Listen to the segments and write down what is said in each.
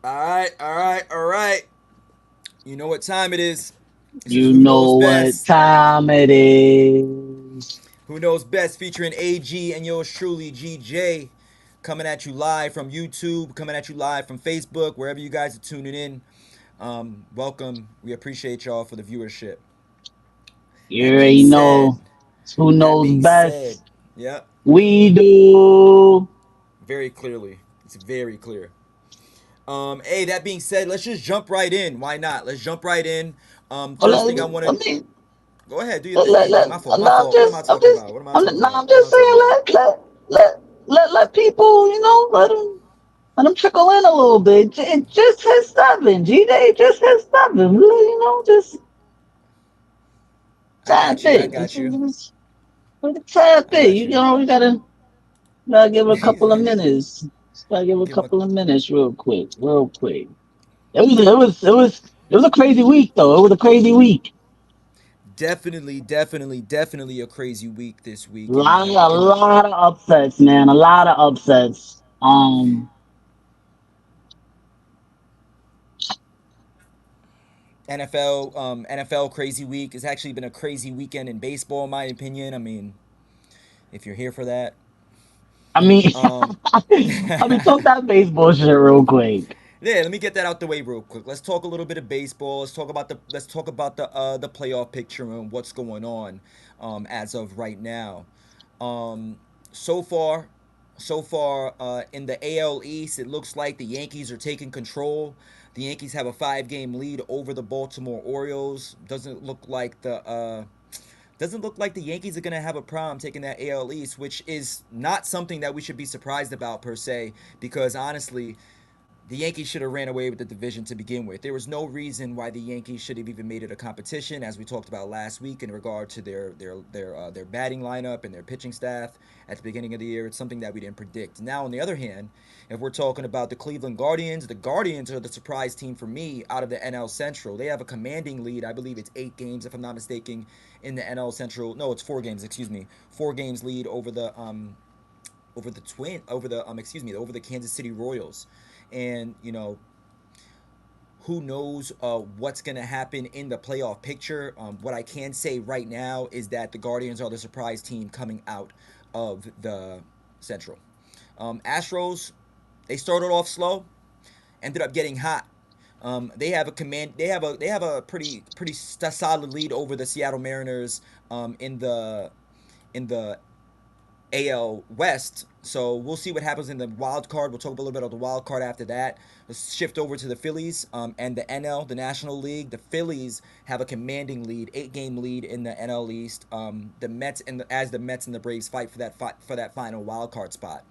All right, all right, all right. You know what time it is. This is You Who Knows know what Best. time it is. Who Knows Best featuring AG and yours truly, GJ. Coming at you live from YouTube, coming at you live from Facebook, wherever you guys are tuning in. Welcome. We appreciate y'all for the viewership. You That being already said, know who that knows being said, best. yep, We do. very clearly. It's very clear. Hey, that being said, let's just jump right in. Why not? Let's jump right in. Well, First thing I want to let me go ahead, do your let, thing, let, AG. let, My fault, my no, fault. What am I talking about? What am I talking no, about? I'm What am I just talking saying, about? let people, let them trickle in a little bit. It just hit seven. G-Day just hit seven. Just I tad got you. I bit. got you. Just a tad I bit. got you. We gotta give it a couple of Give minutes. Just gotta give it a him a couple of minutes real quick. Real quick. It was a crazy week though. It was a crazy week. definitely a crazy week this week A in the lot of upsets, man. A lot of upsets. NFL. NFL crazy week. It's actually been a crazy weekend in baseball, in my opinion. I mean, if you're here for that. I mean, Um, talk that baseball shit real quick. Yeah, let me get that out the way real quick. Let's talk a little bit of baseball. Let's talk about the playoff picture and what's going on as of right now. Um, so far, in the AL East, it looks like the Yankees are taking control. The Yankees have a 5-game lead over the Baltimore Orioles. Doesn't look like the Yankees are going to have a problem taking that AL East, which is not something that we should be surprised about per se, because honestly, the Yankees should have ran away with the division to begin with. There was no reason why the Yankees should have even made it a competition, as we talked about last week in regard to their batting lineup and their pitching staff at the beginning of the year. It's something that we didn't predict. Now, on the other hand, if we're talking about the Guardians are the surprise team for me out of the NL Central. They have a commanding lead. I believe it's 8 games, if I'm not mistaken, in the NL Central. No, it's 4 games. Excuse me, 4 games lead over the twin over the excuse me over the Kansas City Royals, and who knows what's going to happen in the playoff picture. What I can say right now is that the Guardians are the surprise team coming out of the Central. Astros, they started off slow, ended up getting hot. They have a command. They have a pretty solid lead over the Seattle Mariners in the AL West. So we'll see what happens in the wild card. We'll talk a little bit about the wild card after that. Let's shift over to the Phillies and the NL, the National League. The Phillies have a commanding lead, 8-game lead in the NL East. The Mets as the Mets and the Braves fight for that final wild card spot.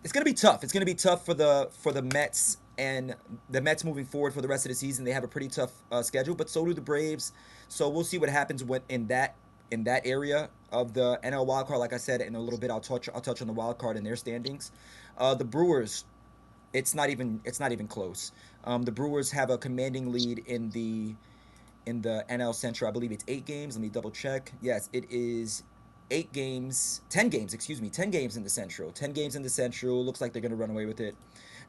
It's gonna be tough. It's gonna be tough for the Mets and the Mets moving forward for the rest of the season. They have a pretty tough schedule, but so do the Braves. So we'll see what happens in that area of the NL wild card. Like I said, in a little bit, I'll touch on the wild card and their standings. The Brewers, it's not even close. The Brewers have a commanding lead in the NL Central. I believe it's 8 games. Let me double check. Yes, it is 8 games, 10 games. Excuse me, 10 games in the Central. 10 games in the Central. Looks like they're gonna run away with it.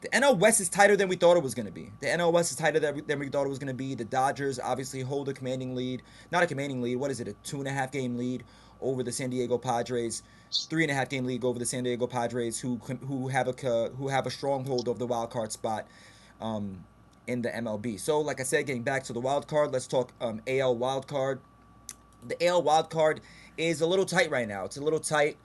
The NL West is tighter than we thought it was going to be. The NL West is tighter than we thought it was going to be. The Dodgers obviously hold a commanding lead. Not a commanding lead. What is it? A 2.5 game lead over the San Diego Padres. 3.5 game lead over the San Diego Padres, who have a stronghold of the wild card spot um, in the MLB. So, like I said, getting back to the wild card, let's talk AL wild card. The AL wild card is a little tight right now. It's a little tight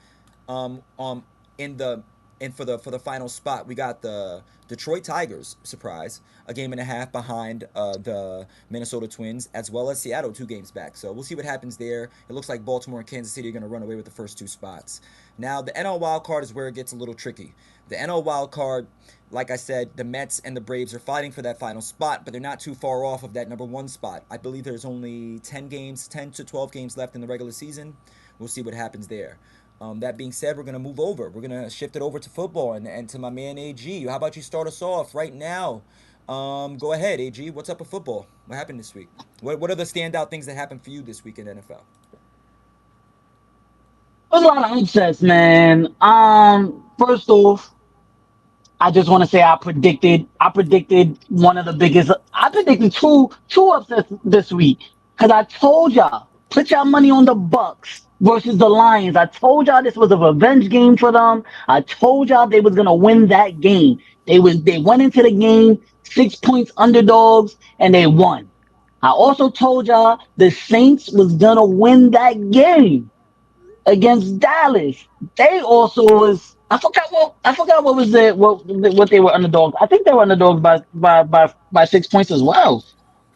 um, um, in the and for the final spot. We got the Detroit Tigers, surprise, a game and a half behind the Minnesota Twins, as well as Seattle 2 games back. So we'll see what happens there. It looks like Baltimore and Kansas City are going to run away with the first 2 spots. Now the NL wild card is where it gets a little tricky. The NL wild card, like I said, the Mets and the Braves are fighting for that final spot, but they're not too far off of that number 1 spot. I believe there's only 10 to 12 games left in the regular season. We'll see what happens there. That being said, we're going to move over. We're going to shift it over to football and to my man AG. How about you start us off right now? Go ahead, AG. What's up with football? What happened this week? What are the standout things that happened for you this week in NFL? There's a lot of upsets, man. First off, I just want to say I predicted one of the biggest. I predicted two upsets this week because I told y'all put y'all money on the Bucks versus the Lions. I told y'all this was a revenge game for them. I told y'all they was gonna win that game. They went into the game 6 points underdogs and they won. I also told y'all the Saints was gonna win that game against Dallas. They also was. I forgot what was the what they were underdogs. I think they were underdogs by 6 points as well.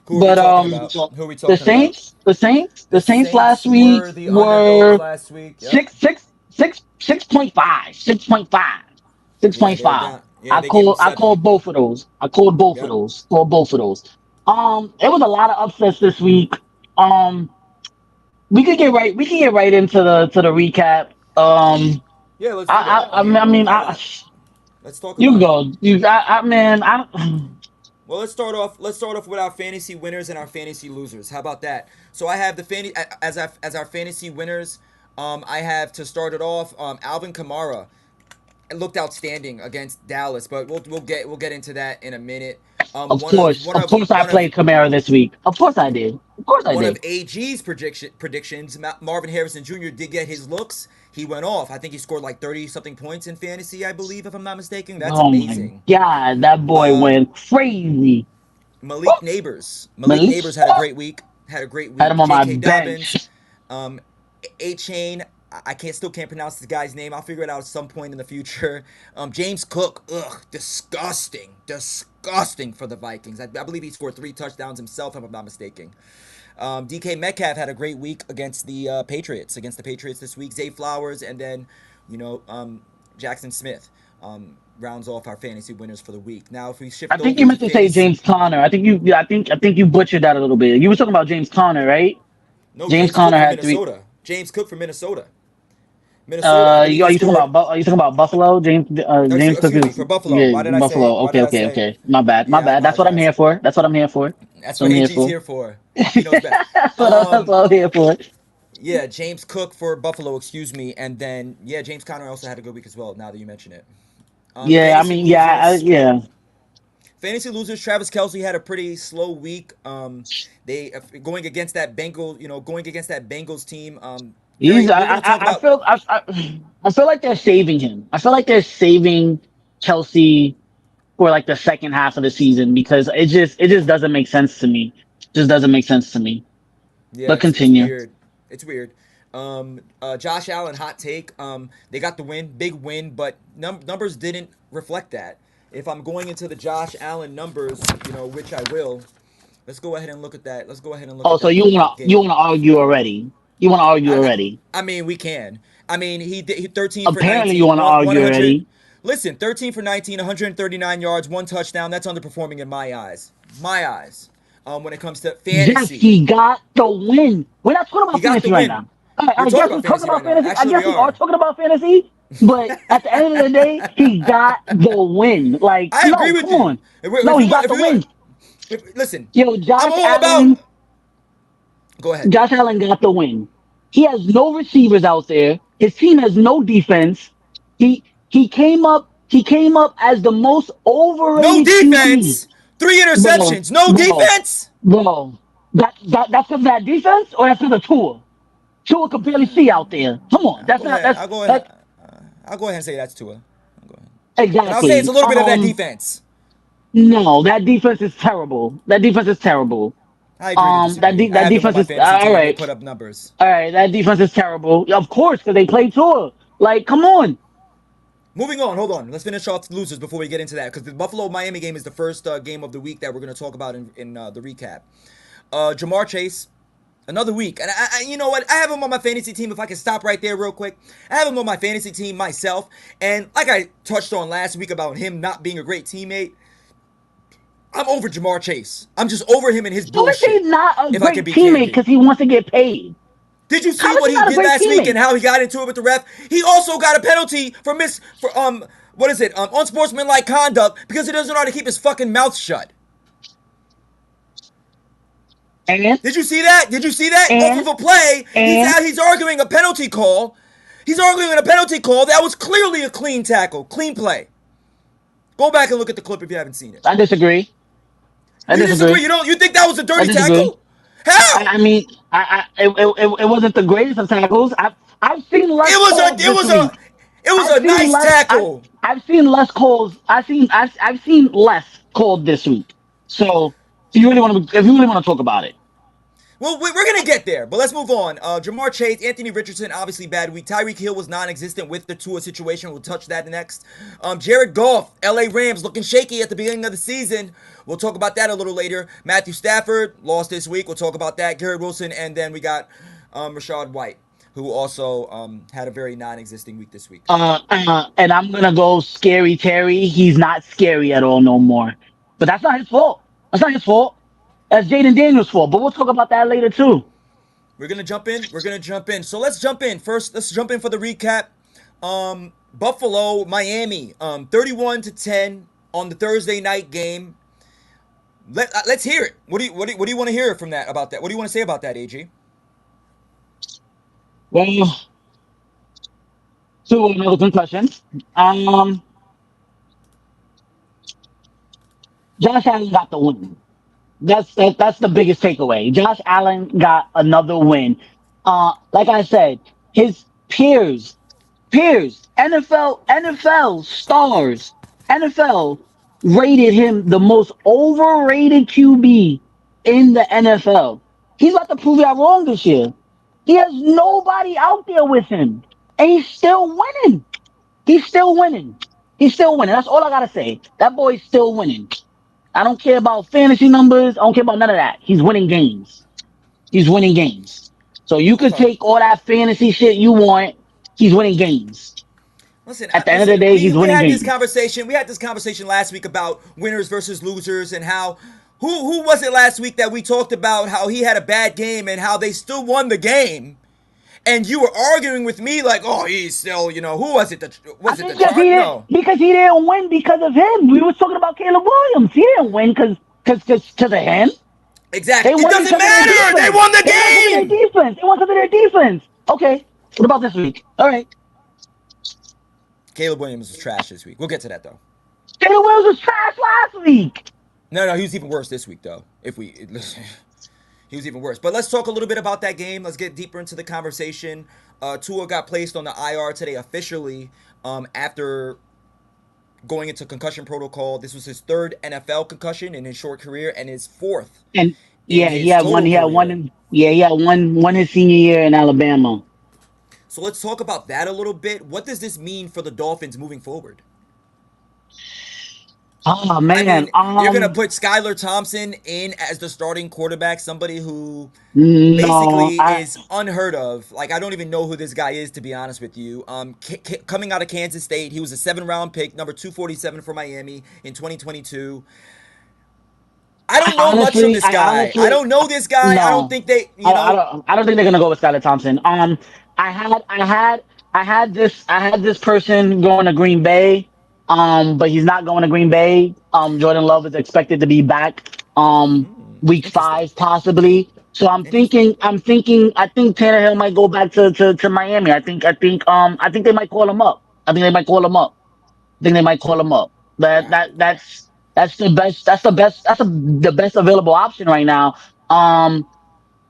Who are we But talking about? Who are we the talking about? Saints, the Saints, The the Saints Saints last week were the underdogs were last week. Yep. 6.5, 6.5, six Yeah, point they were five. down. Yeah, they gave them I 7. called both of those. I called both of Yep. those. Called both of those. It was a lot of upsets this week. Um, we can get right into the recap. Yeah, let's do that. I mean, I mean, why not? Let's talk you about it. go. Man, Well, let's start off. Let's start off with our fantasy winners and our fantasy losers. How about that? So I have the as our fantasy winners. I have to start it off. Alvin Kamara looked outstanding against Dallas, but we'll get into that in a minute. of course, I played Camara this week. Of course, I did. Of course, I One of did. AG's predictions. Marvin Harrison Jr. did get his looks. He went off. I think he scored like 30 something points in fantasy. I believe, if I'm not mistaken. That's Oh my amazing. God, that boy Uh, went crazy. Woo! Malik Neighbors. Malik Malik Neighbors had a great week. Had a great had him week. on my J.K. bench. Dobbins, um, A Chain. I can't still can't pronounce this guy's name. I'll figure it out at some point in the future. James Cook. Ugh, disgusting for the Vikings. I believe he scored 3 touchdowns himself, if I'm not mistaken. DK Metcalf had a great week against the Patriots. Against the Patriots this week. Zay Flowers and then, you know, Jackson Smith. Rounds off our fantasy winners for the week. Now, if we I shift think over you to meant to say fantasy, James Conner. I think you butchered that a little bit. You were talking about James Conner, right? no, James James Cook Conner for had three. Minnesota. James Cook for Minnesota. Minnesota. I believe he scored. Are you talking about Buffalo? James Cook Excuse me, is, for Buffalo. yeah, Why did I say? Buffalo. Why Okay, did I okay, say? okay. My bad, my Yeah, I bad. That's what I'm apologize. here for. That's what I'm here for. That's That's what what I'm here AG's for. here for. He knows best. That's what I'm here for. Yeah, James Cook for Buffalo. Excuse me, and then yeah, James Conner also had a good week as well. Now that you mention it, Yeah, I fantasy mean, yeah, losers. yeah. Fantasy losers. Travis Kelsey had a pretty slow week. They going against that Bengals team. He's. We're gonna talk about. I feel like they're saving him. I feel like they're saving Kelsey for like the second half of the season because it just doesn't make sense to me. Just doesn't make sense to me. Yeah, But it's continue. weird. It's weird. Josh Allen, hot take. They got the win, big win, but numbers didn't reflect that. If I'm going into the Josh Allen numbers, which I will, let's go ahead and look at that. Let's go ahead and look Oh, at so that you game. wanna argue already? You wanna argue I, already? I mean, we can. I mean, he 13 for Apparently, you 19, wanna argue 100. already. Listen, 13 for 19, 139 yards, 1 touchdown. That's underperforming in my eyes. My eyes. When it comes to Yes, fantasy, he got the win. We're not talking he about got the fantasy right win. now. We're I talking guess about we're talking fantasy right about now. fantasy. I Actually, we guess we are are. talking about fantasy. But at the end of the day, he got the win. Like, I agree no, with come you. on. No, he got If the we want, win. listen, Yo, I'm all about. Go ahead. Josh Allen got the win. He has no receivers out there. His team has no defense. He came up as the most No overrated QB. defense. 3 interceptions. Bro, No bro, defense. bro. That's because of that defense or that's because of Tua? Tua can barely see out there. Come on. I'll That's go not ahead. that's I'll go ahead. that's I'll go ahead and say that's Tua. I'll go ahead. And I'll say it's exactly. a little bit of that defense. No, that defense is terrible. That defense is terrible. I agree to disagree. I That have them on defense my is fantasy all team. They right. put up numbers. All right, that defense is terrible. Of course, because they play Tua. Like, come on. Moving on, hold on. Let's finish off the losers before we get into that because the Buffalo Miami game is the first game of the week that we're going to talk about in the recap. Jamar Chase, another week, and you know what? I have him on my fantasy team. If I can stop right there real quick, I have him on my fantasy team myself, and like I touched on last week about him not being a great teammate, I'm over Jamar Chase. I'm just over him and his How is he bullshit. not a If I can great be teammate candid. because he wants to get paid? Did you see How is what he he not a did great last week and teammate? how he got into it with the ref? He also got a penalty for what is it? Unsportsmanlike conduct because he doesn't know how to keep his fucking mouth shut. And Did you see that? Did you see that? Off of and a play, and he's arguing a penalty call. He's arguing a penalty call that was clearly a clean tackle, clean play. Go back and look at the clip if you haven't seen it. I disagree. I You disagree? disagree. You don't? You think that was a I dirty disagree. tackle? How? I mean, it wasn't the greatest of tackles. I've seen less It was a. calls It this was a. week. It was I've a seen nice less. tackle. I've seen less calls. I've seen less called this week. So if you really want to talk about it, Well, we're gonna get there, but let's move on. Jamar Chase, Anthony Richardson, obviously bad week. Tyreek Hill was non-existent with the Tua situation. We'll touch that next. Jared Goff, LA Rams, looking shaky at the beginning of the season. We'll talk about that a little later. Matthew Stafford lost this week. We'll talk about that. Garrett Wilson, and then we got Rashad White, who also had a very non-existing week this week. and I'm gonna go scary Terry. He's not scary at all no more. But that's not his fault. That's not his fault. That's Jaden Daniels' fault. But we'll talk about that later too. We're gonna jump in. We're gonna jump in. So let's jump in first. Let's jump in for the recap. Buffalo, Miami, 31-10 on the Thursday night game. Let's hear it. What do you want to hear from that about that? What do you want to say about that, AG? Well, so another concussion. Um, Josh Allen got the win. That's the biggest takeaway. Josh Allen got another win. Like I said, his peers, NFL stars, NFL rated him the most overrated QB in the NFL. He's about to prove y'all wrong this year. He has nobody out there with him, and he's still winning. He's still winning. He's still winning. That's all I gotta say. That boy's still winning. I don't care about fantasy numbers. I don't care about none of that. He's winning games. He's winning games. So you could Okay. take all that fantasy shit you want. He's winning games. Listen, At the end of the listen. day, We he's we winning had this games. conversation. We had this conversation last week about winners versus losers and how who was it last week that we talked about how he had a bad game and how they still won the game. And you were arguing with me like, oh, he's still, who was it? I Was it the think because he chart? didn't No, because he didn't win because of him. We was talking about Caleb Williams. He didn't win because of him. They exactly. It won doesn't because of their matter. They defense. won the They won because of their game. defense. They won because of their defense. Okay. What about this week? All right. Caleb Williams was trash this week. We'll get to that though. Caleb Williams was trash last week. No, no, he was even worse this week though. If we he was even worse. But let's talk a little bit about that game. Let's get deeper into the conversation. Tua got placed on the IR today officially after going into concussion protocol. This was his third NFL concussion in his short career and his fourth And in yeah, he his had one. total He had one. career. He had one his senior year in Alabama. So let's talk about that a little bit. What does this mean for the Dolphins moving forward? Oh I man. mean, you're gonna put Skylar Thompson in as the starting quarterback, somebody who No. basically is unheard of. Like I don't even know who this guy is to be honest with you. Coming out of Kansas State, he was a 7th round pick, number 247 for Miami in 2022. I don't know much from this I guy. I honestly don't know this guy. I don't no. think they, I don't think they're gonna go with Skylar Thompson. I had I had I had this person going to Green Bay. But he's not going to Green Bay. Jordan Love is expected to be back. Week Interesting. 5 possibly. So Interesting. I think Tannehill might go back to Miami. I think they might call him up. I think they might call him up. I think they might call him up. That Wow. that that's the best. The best available option right now.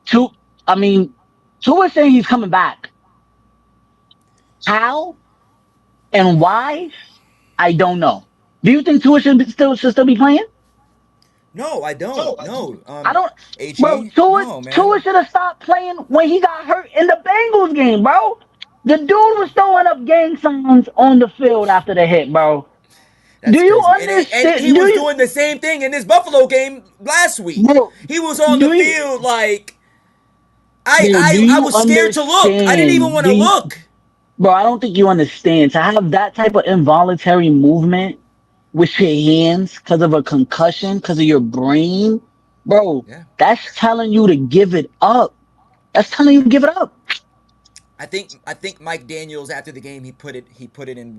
Two. I mean, two is saying he's coming back. How and why? I don't know. Do you think Tua should still be playing? No, I don't. No. I don't. Bro, AG? No, Tua man. should have stopped playing when he got hurt in the Bengals game, bro. The dude was throwing up gang signs on the field after the hit, bro. Do That's you crazy. And he understand? was doing the same thing in this Buffalo game last week. Bro, He was on the do you, field like I bro, do I I you was scared to look. I didn't even understand? want to look. Bro, I don't think you understand. To have that type of involuntary movement with your hands because of a concussion, because of your brain, bro, Yeah. that's telling you to give it up. That's telling you to give it up. I think Mike Daniels after the game he put it in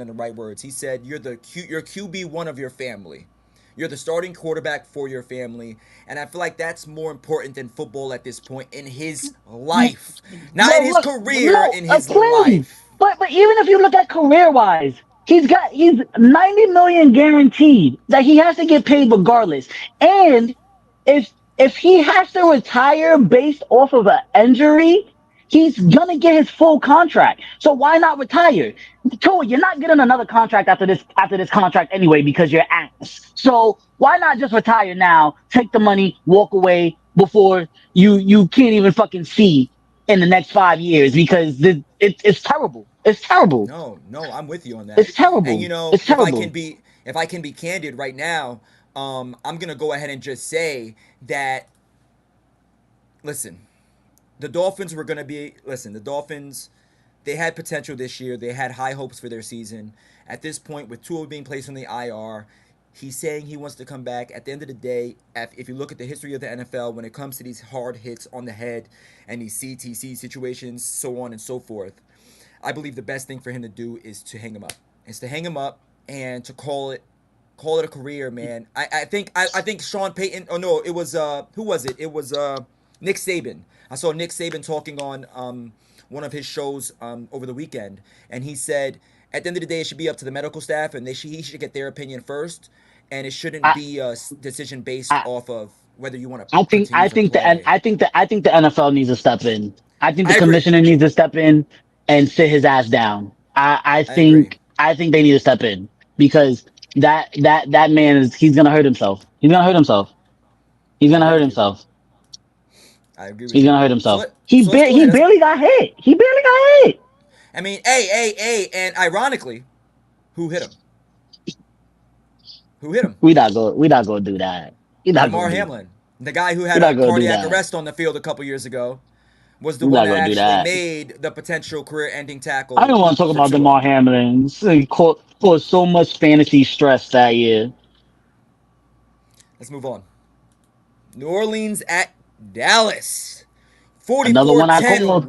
the right words. He said you're QB1 of your family. You're the starting quarterback for your family, and I feel like that's more important than football at this point in his life. Not in Bro, his look, career, no, in his clearly. life. But even if you look at career wise, He's 90 million guaranteed that he has to get paid regardless. And if he has to retire based off of an injury, he's gonna get his full contract. So why not retire? Two, you're not getting another contract after this contract anyway because you're ass. So why not just retire now, take the money, walk away before you can't even fucking see in the next 5 years because it's terrible. It's terrible. No, I'm with you on that. It's And you terrible. know, It's terrible. if I can be candid right now, I'm gonna go ahead and just say that listen, the Dolphins were gonna be listen, the Dolphins they had potential this year. They had high hopes for their season. At this point, with Tua being placed on the IR, he's saying he wants to come back. At the end of the day, if you look at the history of the NFL, when it comes to these hard hits on the head and these CTC situations, so on and so forth, I believe the best thing for him to do is to hang him up. Is to hang him up and to call it a career, man. I think Sean Payton. Oh no, it was who was it? It was Nick Saban. I saw Nick Saban talking on one of his shows over the weekend, and he said at the end of the day it should be up to the medical staff, and he should get their opinion first, and it shouldn't I be a decision based I off of whether you want to I think continue to play. I think the NFL needs to step in. I think the I agree. commissioner needs to step in and sit his ass down. I agree. I think they need to step in because that man is he's gonna hurt himself. He's gonna hurt himself. He's I gonna agree hurt with you. himself. I agree with He's you. gonna hurt So himself. so let's go He ahead. barely got hit. He barely got hit. I mean, hey, and ironically, who hit him? Who hit him? We not gonna do that. We not gonna Damar do Hamlin, the guy who we had not a gonna do cardiac that. arrest on the field a couple years ago, was the We one not that gonna do actually that. made the potential career-ending I tackle don't want to talk for about Tua. Damar Hamlin. He caused so much fantasy stress that year. Let's move on. New Orleans at Dallas. Another one I 44-10 called.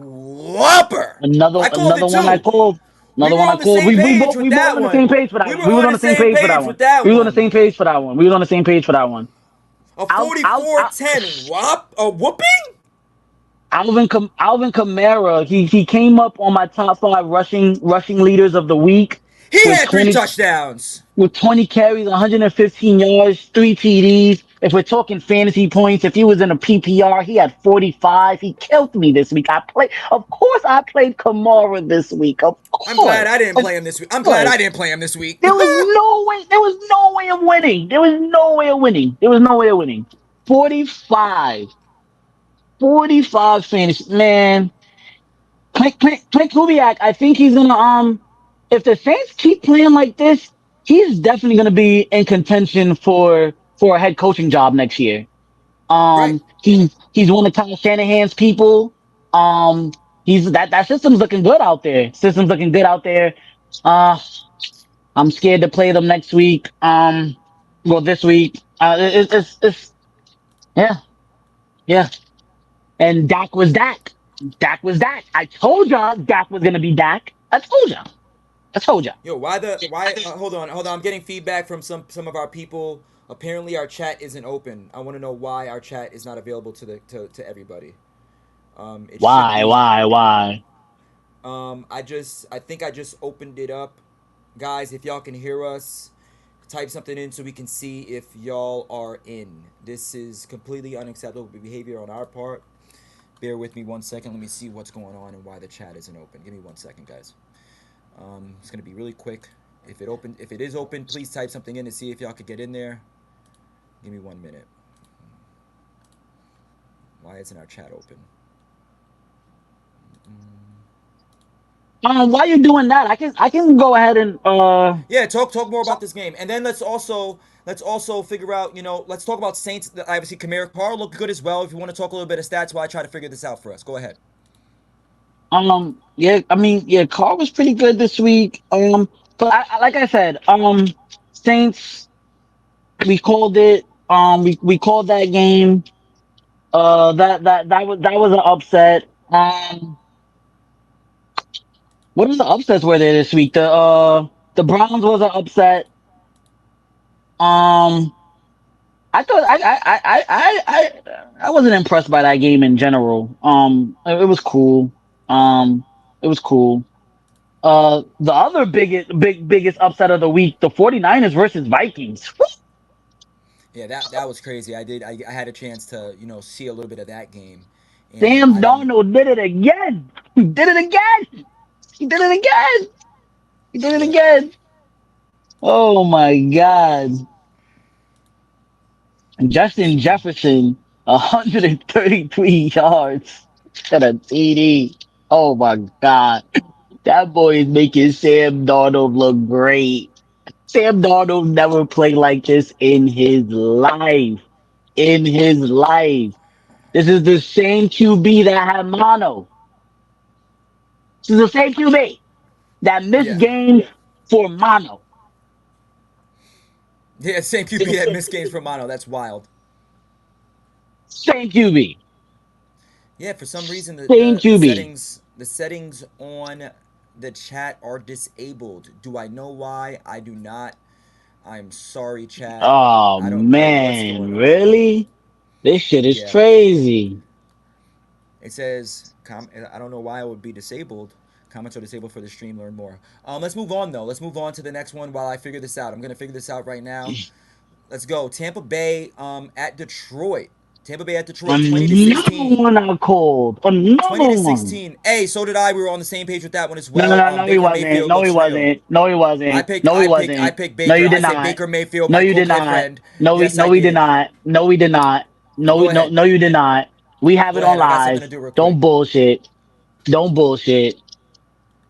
whopper. I called Another it one I too. called. We Another were one I on the called. same page We with both that on the same one. page for that We one. were We was on on the the same same page for page that one. with that We was on the one. same page for that one. We was on the same page for that one. A Al, 44-10 a whooping? Alvin Kamara. He came up on my top five rushing leaders of the week He with had three 20 touchdowns. with 20 carries, 115 yards, three TDs. If we're talking fantasy points, if he was in a PPR, he had 45. He killed me this week. Of course, I played Kamara this week. I'm glad I didn't Of play him this week. I'm glad course. I didn't play him this week. There was no way. There was no way of winning. There was no way of winning. There was no way of winning. 45, 45 fantasy. Man, Clint Kubiak, I think he's gonna if the Saints keep playing like this, he's definitely gonna be in contention for a head coaching job next year. Right. He's one of Kyle Shanahan's people. Um he's that system's looking good out there. System's looking good out there. Uh I'm scared to play them next week. Well this week. It's yeah, yeah. And Dak was Dak. Dak was Dak. I told y'all Dak was gonna be Dak. I told y'all. I told y'all. Yo, why hold on. I'm getting feedback from some of our people. Apparently our chat isn't open. I want to know why our chat is not available to everybody. It should Why? be. Why? Why? I think I just opened it up, guys. If y'all can hear us, type something in so we can see if y'all are in. This is completely unacceptable behavior on our part. Bear with me 1 second. Let me see what's going on and why the chat isn't open. Give me 1 second, guys. It's gonna be really quick. If it is open, please type something in to see if y'all could get in there. Give me 1 minute. Why isn't our chat open? While you're doing that, I can go ahead and Yeah, talk more about this game, and then let's also figure out. Let's talk about Saints. Obviously, Kamara Carr looked good as well. If you want to talk a little bit of stats, while I try to figure this out for us, go ahead. yeah, I mean, yeah, Carr was pretty good this week. But like I said, Saints, we called it. We called that game. That was an upset. What are the upsets were there this week? The Browns was an upset. Um, I wasn't impressed by that game in general. It was cool. Um, it was cool. The other biggest upset of the week, the 49ers versus Vikings. Yeah, that was crazy. I had a chance to see a little bit of that game, and Sam I don't. Darnold did it again. He did it again. He did it again. He did it Yep. again. Oh my God. Justin So Jefferson, 133 yards and a TD. Oh my God. That boy is making Sam Darnold look great. Sam Darnold never played like this in his life. In his life. This is the same QB that had mono. This is the same QB that missed yeah, games for mono. yeah, same QB that missed games for mono. That's wild. Same QB. Yeah, for some reason Same QB. the settings on the chat are disabled. Do I know why? I do not. I'm sorry, chat. Oh I don't know what's man, going on. really? This shit is Yeah, crazy. it says I don't know why it would be disabled. Comments are disabled for the stream. Learn more. Let's move on though. Let's move on to the next one while I figure this out. I'm gonna figure this out right now. Let's go. Tampa Bay at Detroit. Tampa Bay at Detroit, 20 to Another 16. one I called. 20 Another to one. 16. Hey, so did I. We were on the same page with that one as No, no, well. no, no, he Baker wasn't. Mayfield No, he looks real. wasn't. No, he I wasn't. picked No, he I picked I wasn't. picked No, Baker. you I did said not. Baker Mayfield, No, my you did cokehead not. friend. No, Yes, I no, we did did. not. No, we did not. No, Go no, ahead. no, you did not. We have Go it on ahead. I got something live. to do real quick. Don't bullshit. Don't bullshit.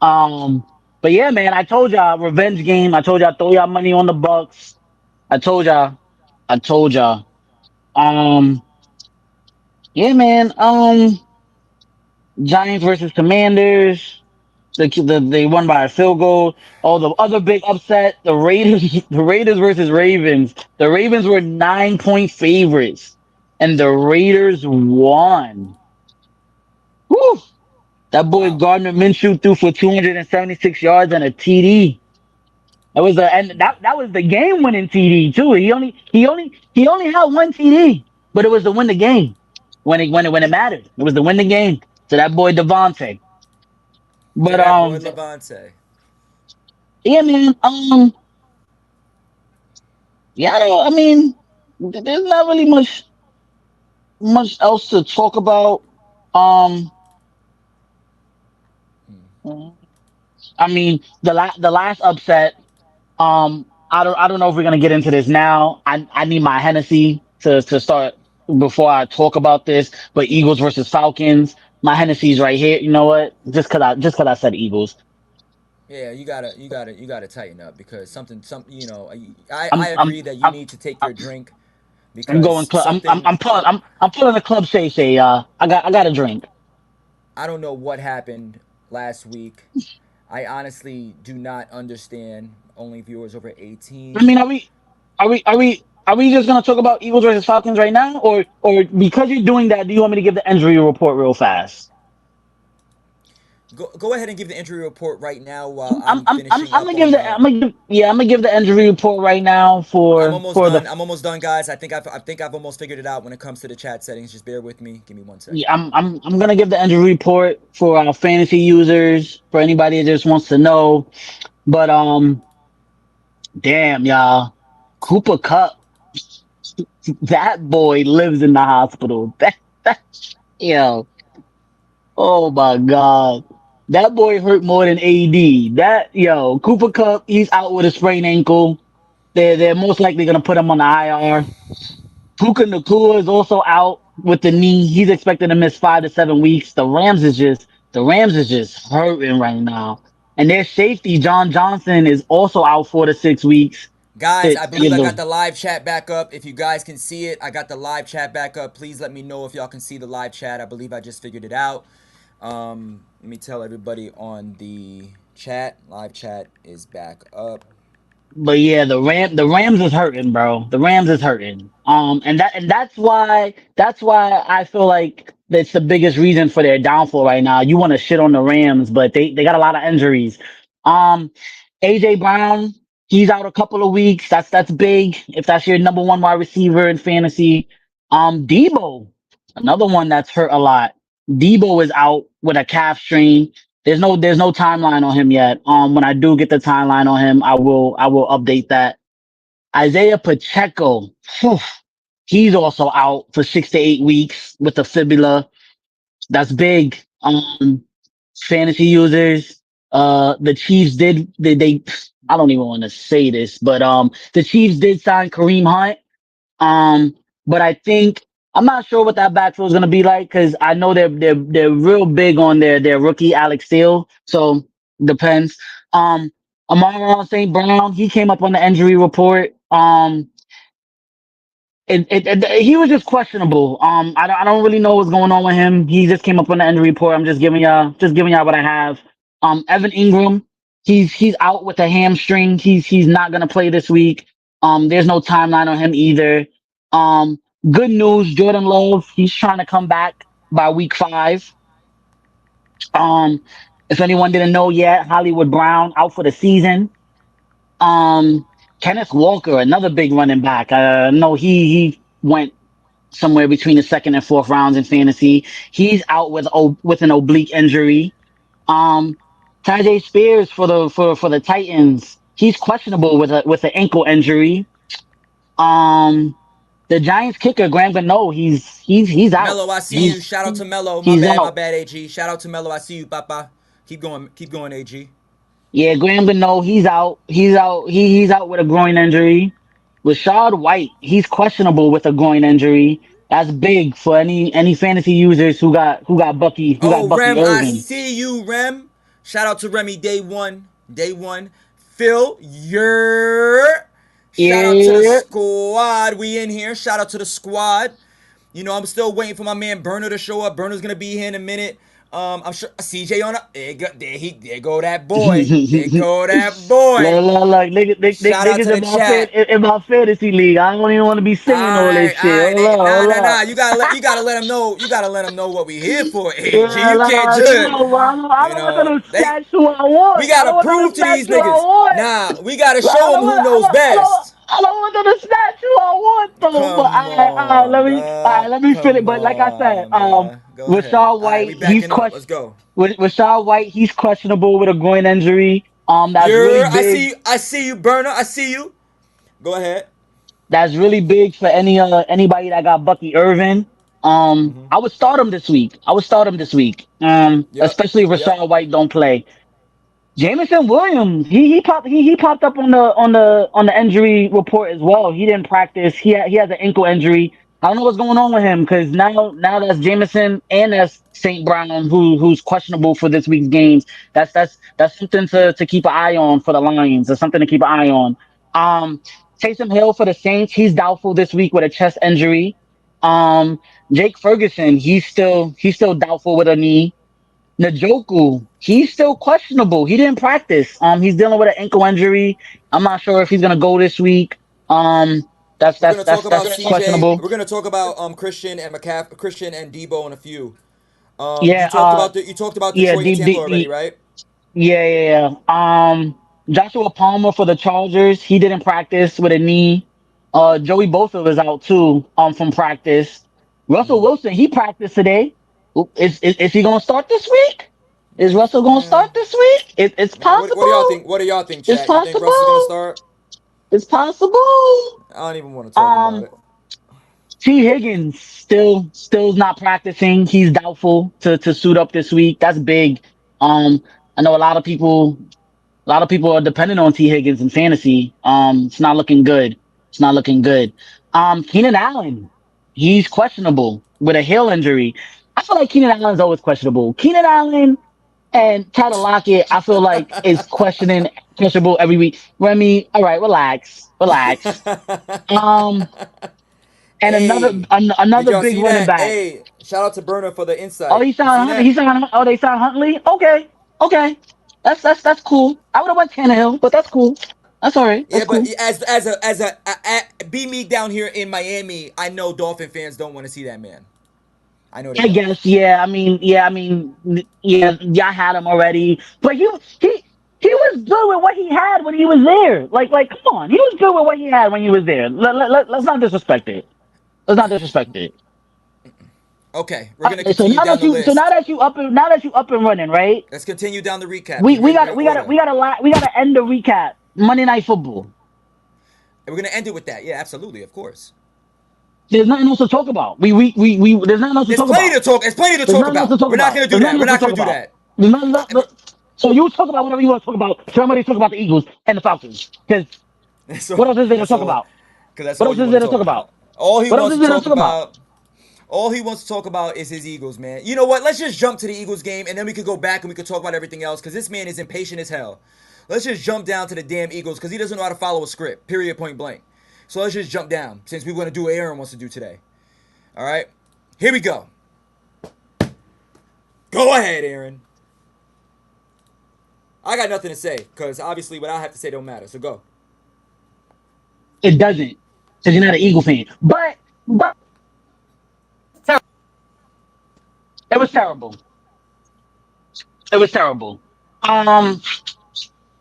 Um, but yeah, man, I told y'all revenge game. I told y'all throw y'all money on the Bucks. I told y'all. I told y'all. Um, yeah, man. Giants versus Commanders. They won by a field goal. Oh, the other big upset, the Raiders, the Raiders versus Ravens. The Ravens were 9-point favorites, and the Raiders won. Whew. That boy Wow. Gardner Minshew threw for 276 yards and a TD. That was the game winning TD too. He only had one TD, but it was to win the game when it mattered. It was to win the game. So that boy Devontae. To But that boy Levante. yeah, man. Yeah, I mean, there's not really much else to talk about. Um, I mean, the last upset. I don't know if we're gonna get into this now. I need my Hennessy to start before I talk about this. But Eagles versus Falcons, my Hennessy's right here. You know what? Just cause I said Eagles. Yeah, you gotta tighten up because some I I'm I'm agree that you I'm need to take your drink I'm going because club. I'm pulling a club Shay Shay. I got a drink. I don't know what happened last week. I honestly do not understand. Only viewers over I 18. mean, are we just gonna talk about Eagles versus Falcons right now, or because you're doing that, do you want me to give the injury report real fast? Go ahead and give the injury report right now while I'm I'm I'm I'm finishing I'm up gonna on give the the. I'm gonna give yeah I'm gonna give the injury report right now I'm for almost for the done. I'm almost done, guys. I think I've almost figured it out when it comes to the chat settings. Just bear with me. Give me 1 second. yeah, I'm gonna give the injury report for our fantasy users for anybody that just wants to know. But damn y'all, Cooper Cup, that boy lives in the hospital. That yo. Oh my God. That boy hurt more than AD. Cooper Cup, he's out with a sprained ankle. They're most likely gonna put him on the IR. Puka Nakua is also out with the knee. He's expected to miss 5 to 7 weeks. The Rams is just hurting right now. And their safety, John Johnson, is also out 4 to 6 weeks. Guys, To I believe give I got the the live chat back up. If you guys can see it, I got the live chat back up. Please let me know if y'all can see the live chat. I believe I just figured it out. Let me tell everybody on the chat. Live chat is back up. But yeah, the Rams is hurting, bro. The Rams is hurting. And that's why I feel like that's the biggest reason for their downfall right now. You want to shit on the Rams, but they got a lot of injuries. Um, AJ Brown, he's out a couple of weeks. That's big. If that's your number one wide receiver in fantasy. Debo, another one that's hurt a lot. Debo is out with a calf strain. There's no timeline on him yet. When I do get the timeline on him, I will update that. Isaiah Pacheco, phew, he's also out for 6 to 8 weeks with the fibula. That's big. Fantasy users, the Chiefs did they I don't even want to say this, but the Chiefs did sign Kareem Hunt. Um, but I think I'm not sure what that backfield is going to be like because I know they're real big on their rookie Alex Steele. So depends. Um, Amon St. Brown, he came up on the injury report. He was just questionable. I don't really know what's going on with him. He just came up on the injury report. I'm just giving y'all what I have. Evan Ingram, he's out with a hamstring. He's not gonna play this week. There's no timeline on him either. Um, Good news, Jordan Love, he's trying to come back by week 5. Um, if anyone didn't know yet, Hollywood Brown out for the season. Um, Kenneth Walker, another big running back. No, he went somewhere between the second and fourth rounds in fantasy. He's out with an oblique injury. Um, Tajay Spears for the Titans. He's questionable with an ankle injury. Um, the Giants kicker Graham Gano, he's out. Mello, I see you. He's Shout out to Mello. he's My out. bad, AG. Shout out to Mello. I see you, Papa. Keep going, AG. Yeah, Graham Gano, he's out. He's out. He's out with a groin injury. Rashad White, he's questionable with a groin injury. That's big for any fantasy users who got Oh, Bucky Rem, I Irvin. see you, Rem. Shout out to Remy day one. Day one. Phil, you're. Shout out to the Yeah. squad. We in here. Shout out to the squad. You know, I'm still waiting for my man Burner to show up. Burner's gonna be here in a minute. I'm sure CJ on up. There go that boy. There go that boy. Look, Shout out niggas to the chat. in my fantasy league. I don't even want to be singing all this Alright, shit. alright. Hold up, Nah, hold nah, nah. up. You gotta let them know. You gotta let them know what we here for. AG, Yeah, you can't like, just. I You don't want them know, to they. snatch who I We want. I gotta don't want them prove to to snatch these who I niggas. want. Nah, we gotta Like, I show them don't who want, I knows don't, I don't, best. I don't want them to snatch who I want though. But Come on, bruh. let me finish. Come But like I said, on, bruh. Go ahead. Rashad Alright, we White, he's backing up. Let's question. go. Rashad White, he's questionable with a groin injury. That's really You're. I big. see. I see you, Burner. I see you. Go ahead. That's really big for anybody that got Bucky Irvin. I would start him this week. I would start him this week. Yep. Especially if Yep. Rashad White don't play. Jameson Williams, he popped up on the injury report as well. He didn't practice. He has an ankle injury. I don't know what's going on with him because now that's Jameson and that's St. Brown who's questionable for this week's games. That's something to keep an eye on for the Lions. That's something to keep an eye on. Um, Taysom Hill for the Saints, he's doubtful this week with a chest injury. Um, Jake Ferguson, he's still doubtful with a knee. Njoku, he's still questionable. He didn't practice. He's dealing with an ankle injury. I'm not sure if he's gonna go this week. Um, that's We're that's gonna talk that's about that's CJ. questionable. We're gonna talk about Christian and Christian and Debo and a few. Yeah. You talked about Yeah. Detroit and Tampa already, right? Yeah. Yeah. Joshua Palmer for the Chargers. He didn't practice with a knee. Joey Bosa was out too. From practice. Russell Wilson, he practiced today. Is he gonna start this week? Is Russell gonna Yeah. start this week? It's What do y'all possible. think? What do y'all think, It's chat? You think Russ is gonna possible. start? It's possible. I don't even want to talk about Um, it. T. Higgins still not practicing. He's doubtful to suit up this week. That's big. I know a lot of people are dependent on T. Higgins in fantasy. It's not looking good. It's not looking good. Keenan Allen, he's questionable with a heel injury. I feel like Keenan Allen's always questionable. Keenan Allen and Tyler Lockett, I feel like is questionable every week. Remy, all right, relax, relax. Um, and Hey, did another y'all big see running that? back. Hey, shout out to Burner for the Oh, insight. You see He that? signed. Oh, they signed Huntley. Okay, okay. That's cool. I would have went Tannehill, but that's cool. That's all right. Yeah, That's but cool. be me down here in Miami, I know Dolphin fans don't want to see that man. I know they I don't. guess. Yeah. I had him already, but he was good with what he had when he was there. Like, come on, he was good with what he had when he was there. Let's not disrespect it. Let's not disrespect it. Okay, we're gonna So continue now down that the you so list. now that you up and running, right? Let's continue down the recap. We Give me we your got we got order. we gotta end the recap. Monday Night Football. And we're gonna end it with that. Yeah, absolutely, of course. There's nothing else to talk about. We there's nothing else to There's talk plenty to about. talk. There's plenty to There's talk nothing else to about. talk We're not about. gonna do There's that. nothing We're else to not talk gonna do about. that. There's nothing so you talk about whatever you want to talk about. Somebody talk about the Eagles and the Falcons. Because So what else is there to that's talk all. about? Because that's What all else you is want there to to talk talk about? about. All he What else wants is to there to talk talk about? about. All he wants to talk about is his Eagles, man. You know what? Let's just jump to the Eagles game, and then we could go back and we could talk about everything else. Because this man is impatient as hell. Let's just jump down to the damn Eagles because he doesn't know how to follow a script. Period. Point blank. So let's just jump down since we want to do what Aaron wants to do today. All right. Here we go. Go ahead, Aaron. I got nothing to say because obviously what I have to say don't matter. So go. It doesn't. Because you're not an Eagle fan. But it was terrible. It was terrible. Um,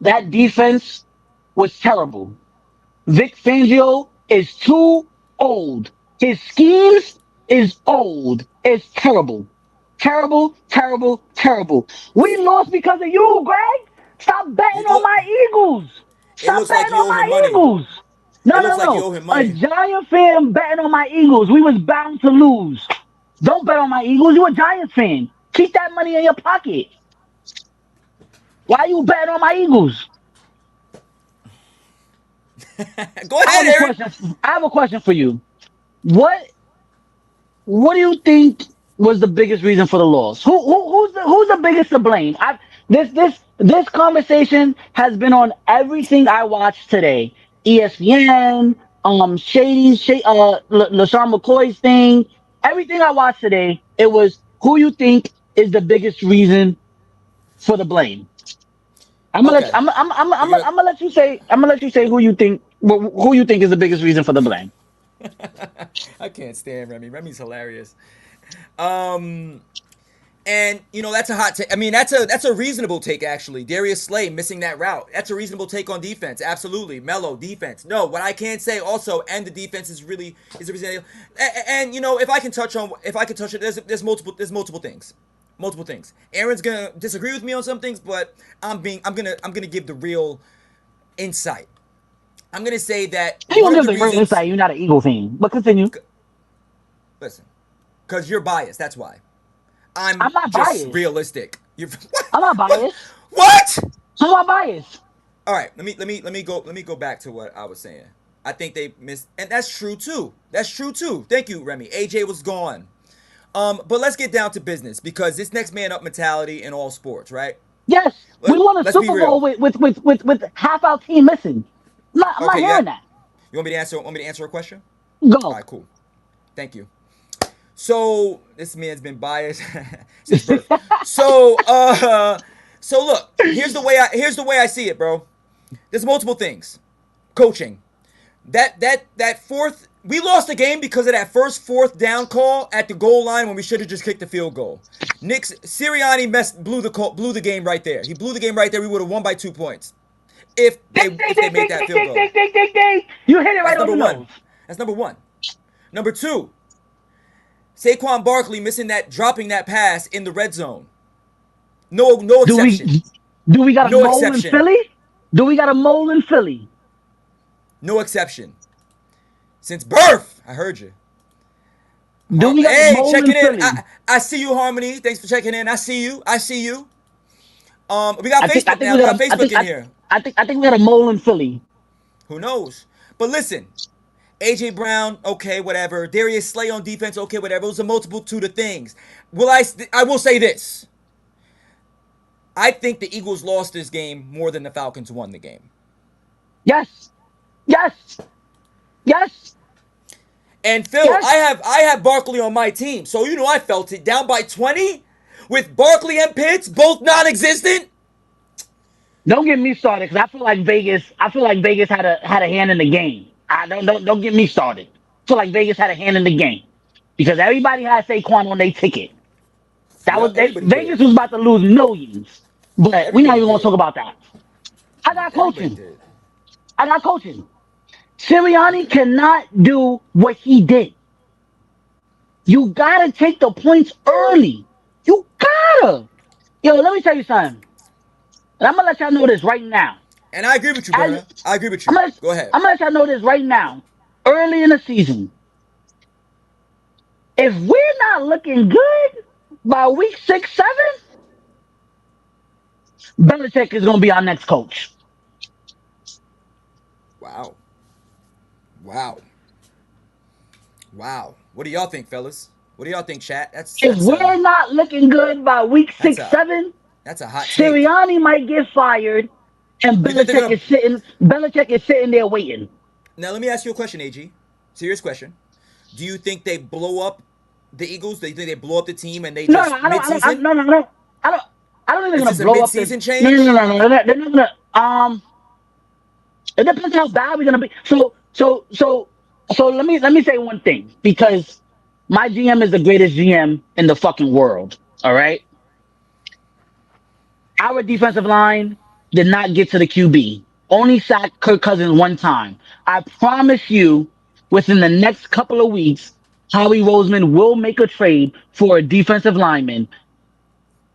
that defense was terrible. Vic Fangio is too old. His schemes is old. It's terrible. Terrible, terrible, terrible. We lost because of you, Greg. Stop betting You on look. my Eagles. It Stop looks like betting you on owe him my money. Eagles. No, It no, looks like you no. owe him A money. Giant fan betting on my Eagles. We was bound to lose. Don't bet on my Eagles. You a Giants fan. Keep that money in your pocket. Why you betting on my Eagles? Go ahead, Aaron. I have a question for you. What What do you think was the biggest reason for the loss? Who's the biggest to blame? This conversation has been on everything I watched today. ESPN, LaShawn McCoy's thing. Everything I watched today, it was who you think is the biggest reason for the blame. Okay. We're gonna. I'm gonna let you say who you think is the biggest reason for the blame. I can't stand Remy. Remy's hilarious. Um, and you know that's a hot take. I mean that's a reasonable take actually. Darius Slay missing that route. That's a reasonable take on defense. Absolutely. Mellow defense. No, what I can say also, and the defense is really is the reason. And you know if I can touch it, there's multiple things. Multiple things. Aaron's gonna disagree with me on some things, but I'm gonna give the real insight. I'm gonna say that How you one gonna of give the the great reasons. insight? You're not an Eagle fan, but continue. Listen, because you're biased. That's why. I'm I'm not just biased. realistic. You're what? I'm not What? biased. What? I'm not biased. All right. Let me go back to what I was saying. I think they missed, and that's true too. That's true too. Thank you, Remy. AJ was gone. But let's get down to business because this next man up mentality in all sports, right? Yes, we won a Let's be Super Bowl real. with half our team missing. I'm not Okay, hearing yeah. that. You want me to answer? Want me to answer a question? All Go. right, cool. Thank you. So this man's been biased since birth. So so look, here's the way I see it, bro. There's multiple things. Coaching. That fourth we lost the game because of that first fourth down call at the goal line when we should have just kicked the field goal. Nick Sirianni blew the game right there. He blew the game right there. We would have won by 2 points Ding, ding, if they ding, made ding, that ding, field ding, goal. ding, ding, ding, ding. You hit it right That's on number the one. nose. That's number one. Number two, Saquon Barkley dropping that pass in the red zone. No Do exception. we do we got a No mole in exception. Philly? Do we got a mole in Philly? No exception. Since birth, I heard you. Do we got a Hey, mole in checking in. Philly? I see you, Harmony. Thanks for checking in. I see you. I see you. We got I Facebook think now. we We got got a Facebook in here. I think we got a mole in Philly. Who knows? But listen, AJ Brown, okay, whatever. Darius Slay on defense, okay, whatever. It was a multitude of things. I will say this. I think the Eagles lost this game more than the Falcons won the game. Yes. Yes. Yes. And Phil, I Yes. have I have Barkley on my team, so you know I felt it. Down by 20 with Barkley and Pitts both non-existent. Don't get me started because I feel like Vegas had a hand in the game. I don't get me started. I feel like Vegas had a hand in the game because everybody had Saquon on their ticket. Yeah, everybody did. Vegas was about to lose millions, but we're not Everybody even gonna talk did. about that. I got Everybody coaching. did. I got coaching. Sirianni cannot do what he did. You gotta take the points early. You gotta. Yo, let me tell you something. And I'm gonna let y'all know this right now. And I agree with you, As Burner. I agree with I'm you. gonna, Go ahead. I'm gonna let y'all know this right now. Early in the season, if we're not looking good by week 6, 7, Belichick is gonna be our next coach. Wow. Wow. Wow. What do y'all think, fellas? What do y'all think, chat? That's If that's a we're not looking good by week that's 6, a 7, that's a hot take. Sirianni might get fired, and You think they're gonna? Belichick is sitting there waiting. Now let me ask you a question, Ag. Serious question. Do you think they blow up the Eagles? Do you think they blow up the team and they No, no, just I don't, mid-season? no, no, no. I don't, I don't think they're Is gonna this a blow up the. mid-season No, no, no, change? no, no. They're not gonna. It depends how bad we're gonna be. So let me say one thing because my GM is the greatest GM in the fucking world. All right, our defensive line did not get to the QB. Only sacked Kirk Cousins one time. I promise you, within the next couple of weeks, Howie Roseman will make a trade for a defensive lineman.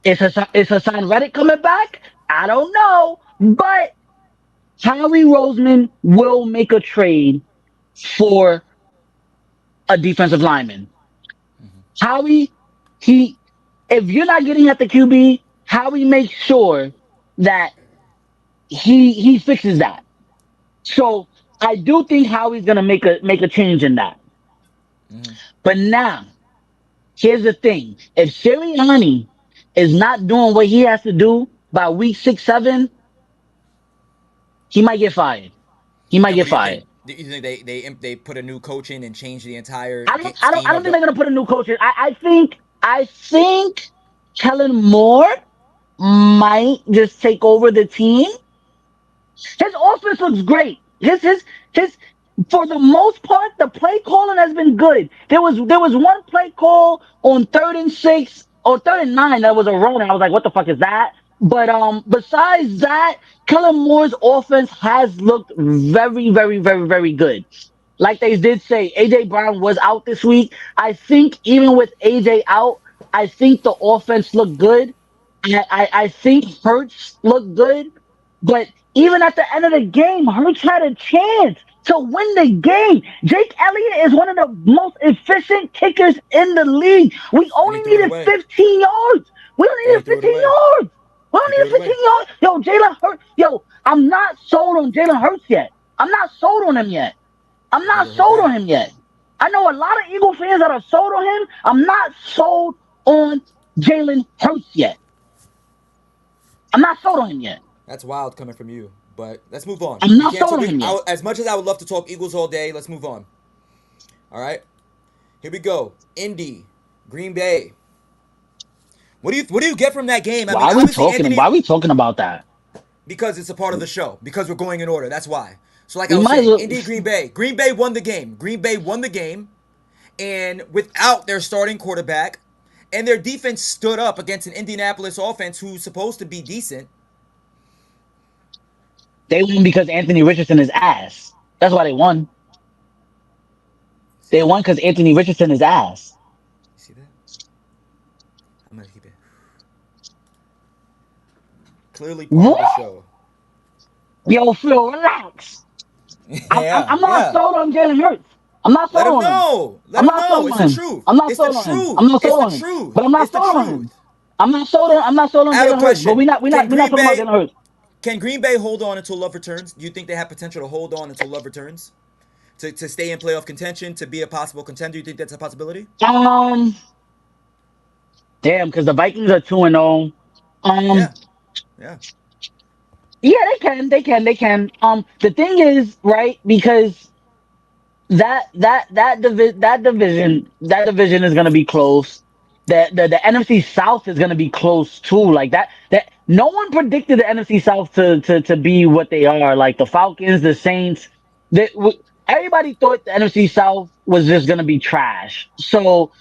Is Hassan Reddick coming back? I don't know, but Howie Roseman will make a trade for a defensive lineman. Howie, he, if you're not getting at the QB, Howie makes sure that he fixes that. So I do think Howie's gonna make a change in that. Mm-hmm. But now, here's the thing: if Sirianni is not doing what he has to do by week 6, 7, he might get fired. He might And what get do you think? fired. Do you think they put a new coach in and change the entire I don't, I don't, scheme I don't of think the? they're gonna put a new coach in. I think Kellen Moore might just take over the team. His offense looks great. His for the most part, the play calling has been good. There was one play call on 3rd and 6 or 3rd and 9 that was a run. I was like, what the fuck is that? But besides that, Kellen Moore's offense has looked very, very, very, very good. Like they did say, AJ Brown was out this week. I think even with AJ out, I think the offense looked good. I think Hurts looked good. But even at the end of the game, Hurts had a chance to win the game. Jake Elliott is one of the most efficient kickers in the league. We And he only threw it needed away. 15 yards. We only And he needed threw it 15 away. yards. We only He threw it needed away. 15 yards. Yo, Jalen Hurts. Yo, I'm not sold on Jalen Hurts yet. I'm not sold on him yet. I'm I not never heard sold on that. him yet. I know a lot of Eagle fans that are sold on him. I'm not sold on Jalen Hurts yet. I'm not sold on him yet. That's wild coming from you. But let's move on. I'm We not can't sold talk. on him yet. As much as I would love to talk Eagles all day, let's move on. All right. Here we go. Indy, Green Bay. What do you get from that game? I Why mean, are we obviously talking? Anthony, Why are we talking about that? because it's a part of the show. Because we're going in order. That's why. So like I We was might as saying, well. Indy, Green Bay. Green Bay won the game. Green Bay won the game, and without their starting quarterback, and their defense stood up against an Indianapolis offense who's supposed to be decent. They won because Anthony Richardson is ass. That's why they won. See They that? won because Anthony Richardson is ass. See that? I'm gonna keep it clearly part of the What? show. Yo, Phil, relax. I'm, I'm, Yeah, I'm not yeah. sold on Jalen Hurts. I'm not Let sold him on him. know. Let I'm him not know. sold It's on the him. truth. I'm not It's the sold on him. truth. I'm not It's sold the on him. But truth. I'm not It's the sold on him. truth. I'm not sold on I have a Jalen Hurts. But question. we're not we're Can not we're not Green talking about Bay Jalen Hurts. can Green Bay hold on until love returns? Do you think they have potential to hold on until love returns? To stay in playoff contention, to be a possible contender? Do you think that's a possibility? Um, damn, because the Vikings are 2-0. Um, Yeah. Yeah. yeah, they can. The thing is, right? Because that division is gonna be close. The NFC South is gonna be close too. Like that no one predicted the NFC South to be what they are. Like the Falcons, the Saints. Everybody thought the NFC South was just gonna be trash. So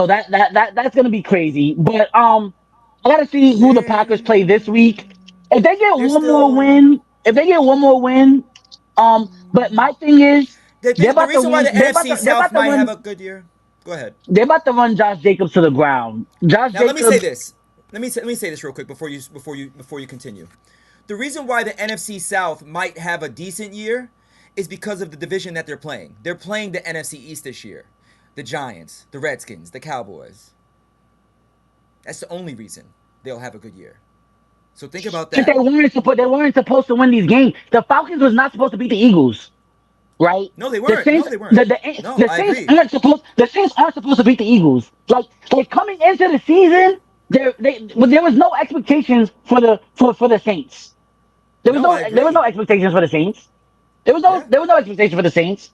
that's gonna be crazy. But I gotta see who the They're Packers play this week. If they get they're one more still win, if they get one more win, but my thing is, they're the about to reason why win. the NFC They're South about to might have win. a good year. Go ahead. They're about to run Josh Jacobs to the ground. Josh Now let me say Jacobs. this. Let me say this real quick before you continue. The reason why the NFC South might have a decent year is because of the division that they're playing. They're playing the NFC East this year. The Giants, the Redskins, the Cowboys. That's the only reason they'll have a good year. So think about But that. they weren't supposed to win these games. The Falcons was not supposed to beat the Eagles, right? No, they The weren't. No, Saints, they weren't. No, the I Saints agree. aren't supposed. The Saints aren't supposed to beat the Eagles. Like coming into the season, there was no expectations for the Saints. No, I There was no agree. expectations for the Saints. Yeah. There was no expectation for the Saints.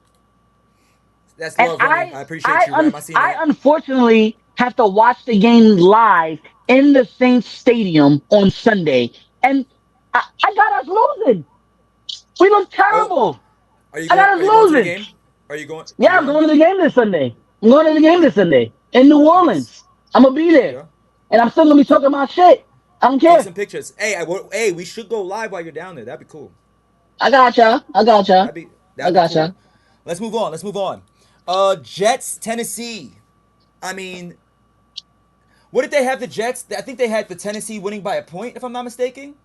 That's And love, Remy. I appreciate you, Rem. I seen I that. unfortunately have to watch the game live in the Saints stadium on Sunday, and I got us losing. We look Oh, terrible. are you I going? got us Are you going to the losing. game? Are you going? You Yeah, I'm going? going to the game this Sunday. I'm going to the game this Sunday in New Okay. Orleans. I'm gonna be There you there, go. and I'm still gonna be Take talking about shit. I don't take care. some pictures. Hey, we should go live while you're down there. That'd be cool. I got ya. I got ya. That'd be I that'd be got ya. cool. Let's move on. Let's move on. Jets, Tennessee. I mean, what did they have the Jets? I think they had the Tennessee winning by a point, if I'm not mistaken.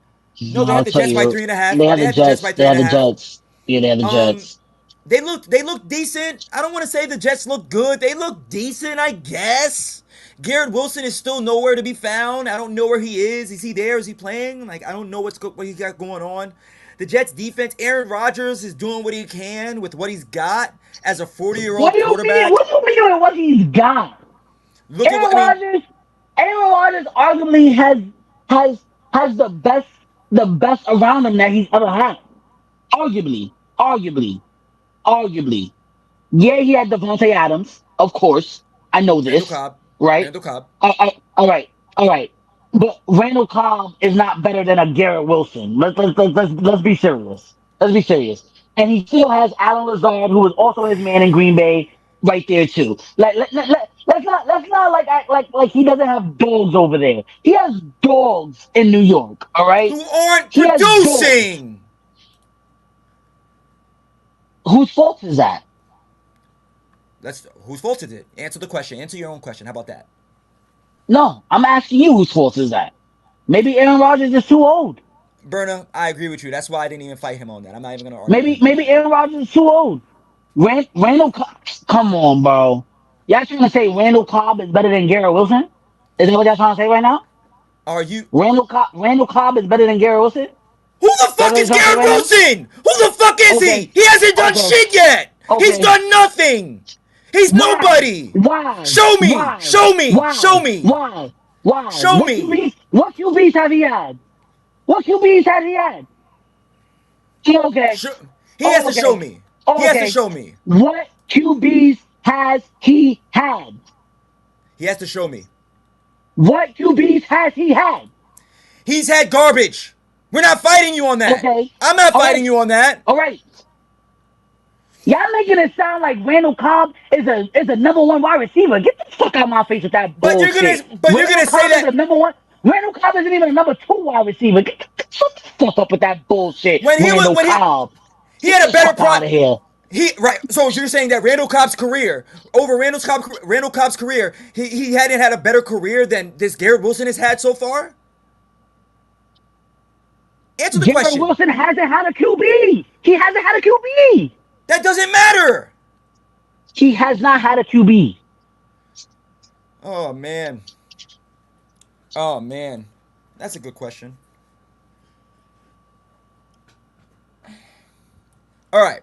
No, they I'll had the tell Jets by you. 3.5. They had They the had the Jets Jets. by They three had and a the half. Jets. Yeah, they had the Um, Jets. they looked decent. I don't want to say the Jets look good. They look decent, I guess. Garrett Wilson is still nowhere to be found. I don't know where he is. Is he there? Is he playing? Like I don't know what he's got going on. The Jets defense, Aaron Rodgers is doing what he can with what he's got as a 40-year-old What old do you mean? quarterback. What do you mean with what he's got? Look at what Aaron I mean. Rodgers, Aaron Rodgers arguably has has the best around him that he's ever had. Arguably, arguably, arguably. Yeah, he had Devontae Adams, of course. I know Randall this, Cobb. right? Randall Cobb. All right, all right. But Randall Cobb is not better than a Garrett Wilson. Let's be serious. Let's be serious. And he still has Alan Lazard, who is also his man in Green Bay, right there too. Let's not like act like he doesn't have dogs over there. He has dogs in New York. All right, Who aren't he has dogs. producing. Whose fault is that? Let's whose fault is it? Answer the question. Answer your own question. How about that? No, I'm asking you whose fault is that? Maybe Aaron Rodgers is too old. Berna, I agree with you. That's why I didn't even fight him on that. I'm not even gonna argue with him on Maybe that. Aaron Rodgers is too old. Randall, come on, bro. Y'all trying to say Randall Cobb is better than Garrett Wilson? Is that what y'all trying to say right now? Are you Randall Cobb is better than Garrett Wilson? Who the That's fuck what you're is trying to say Garrett right now? Wilson? Who the fuck is he? Okay, He hasn't done okay, shit yet. He's okay. done nothing. He's Why? nobody. Why? Show me. Why? Show me. Show Why? me. Why? Why? Show me. What QBs have he had? What QBs has he had? Oh, okay. Show, he has Oh, to show okay. me. He Oh, has to okay. show me. What QBs has he had? He has to show me. What QBs has he had? He's had garbage. We're not fighting you on that. Okay. I'm not All fighting right. you on that. All right. Y'all making it sound like Randall Cobb is a number one wide receiver. Get the fuck out of my face with that But you're bullshit. gonna but you're Randall gonna say Cobb is that a number one. Randall Cobb isn't even a number two wide receiver. Shut the fuck up with that bullshit. when he was Randall when Cobb. he Get had the a better fuck pro. out of here. He right. So you're saying that Randall Cobb's career over Randall Cobb's career, he hadn't had a better career than this Garrett Wilson has had so far? Answer the Garrett question. Wilson hasn't had a QB. He hasn't had a QB. That doesn't matter. He has not had a QB. Oh man. Oh man. That's a good question. All right.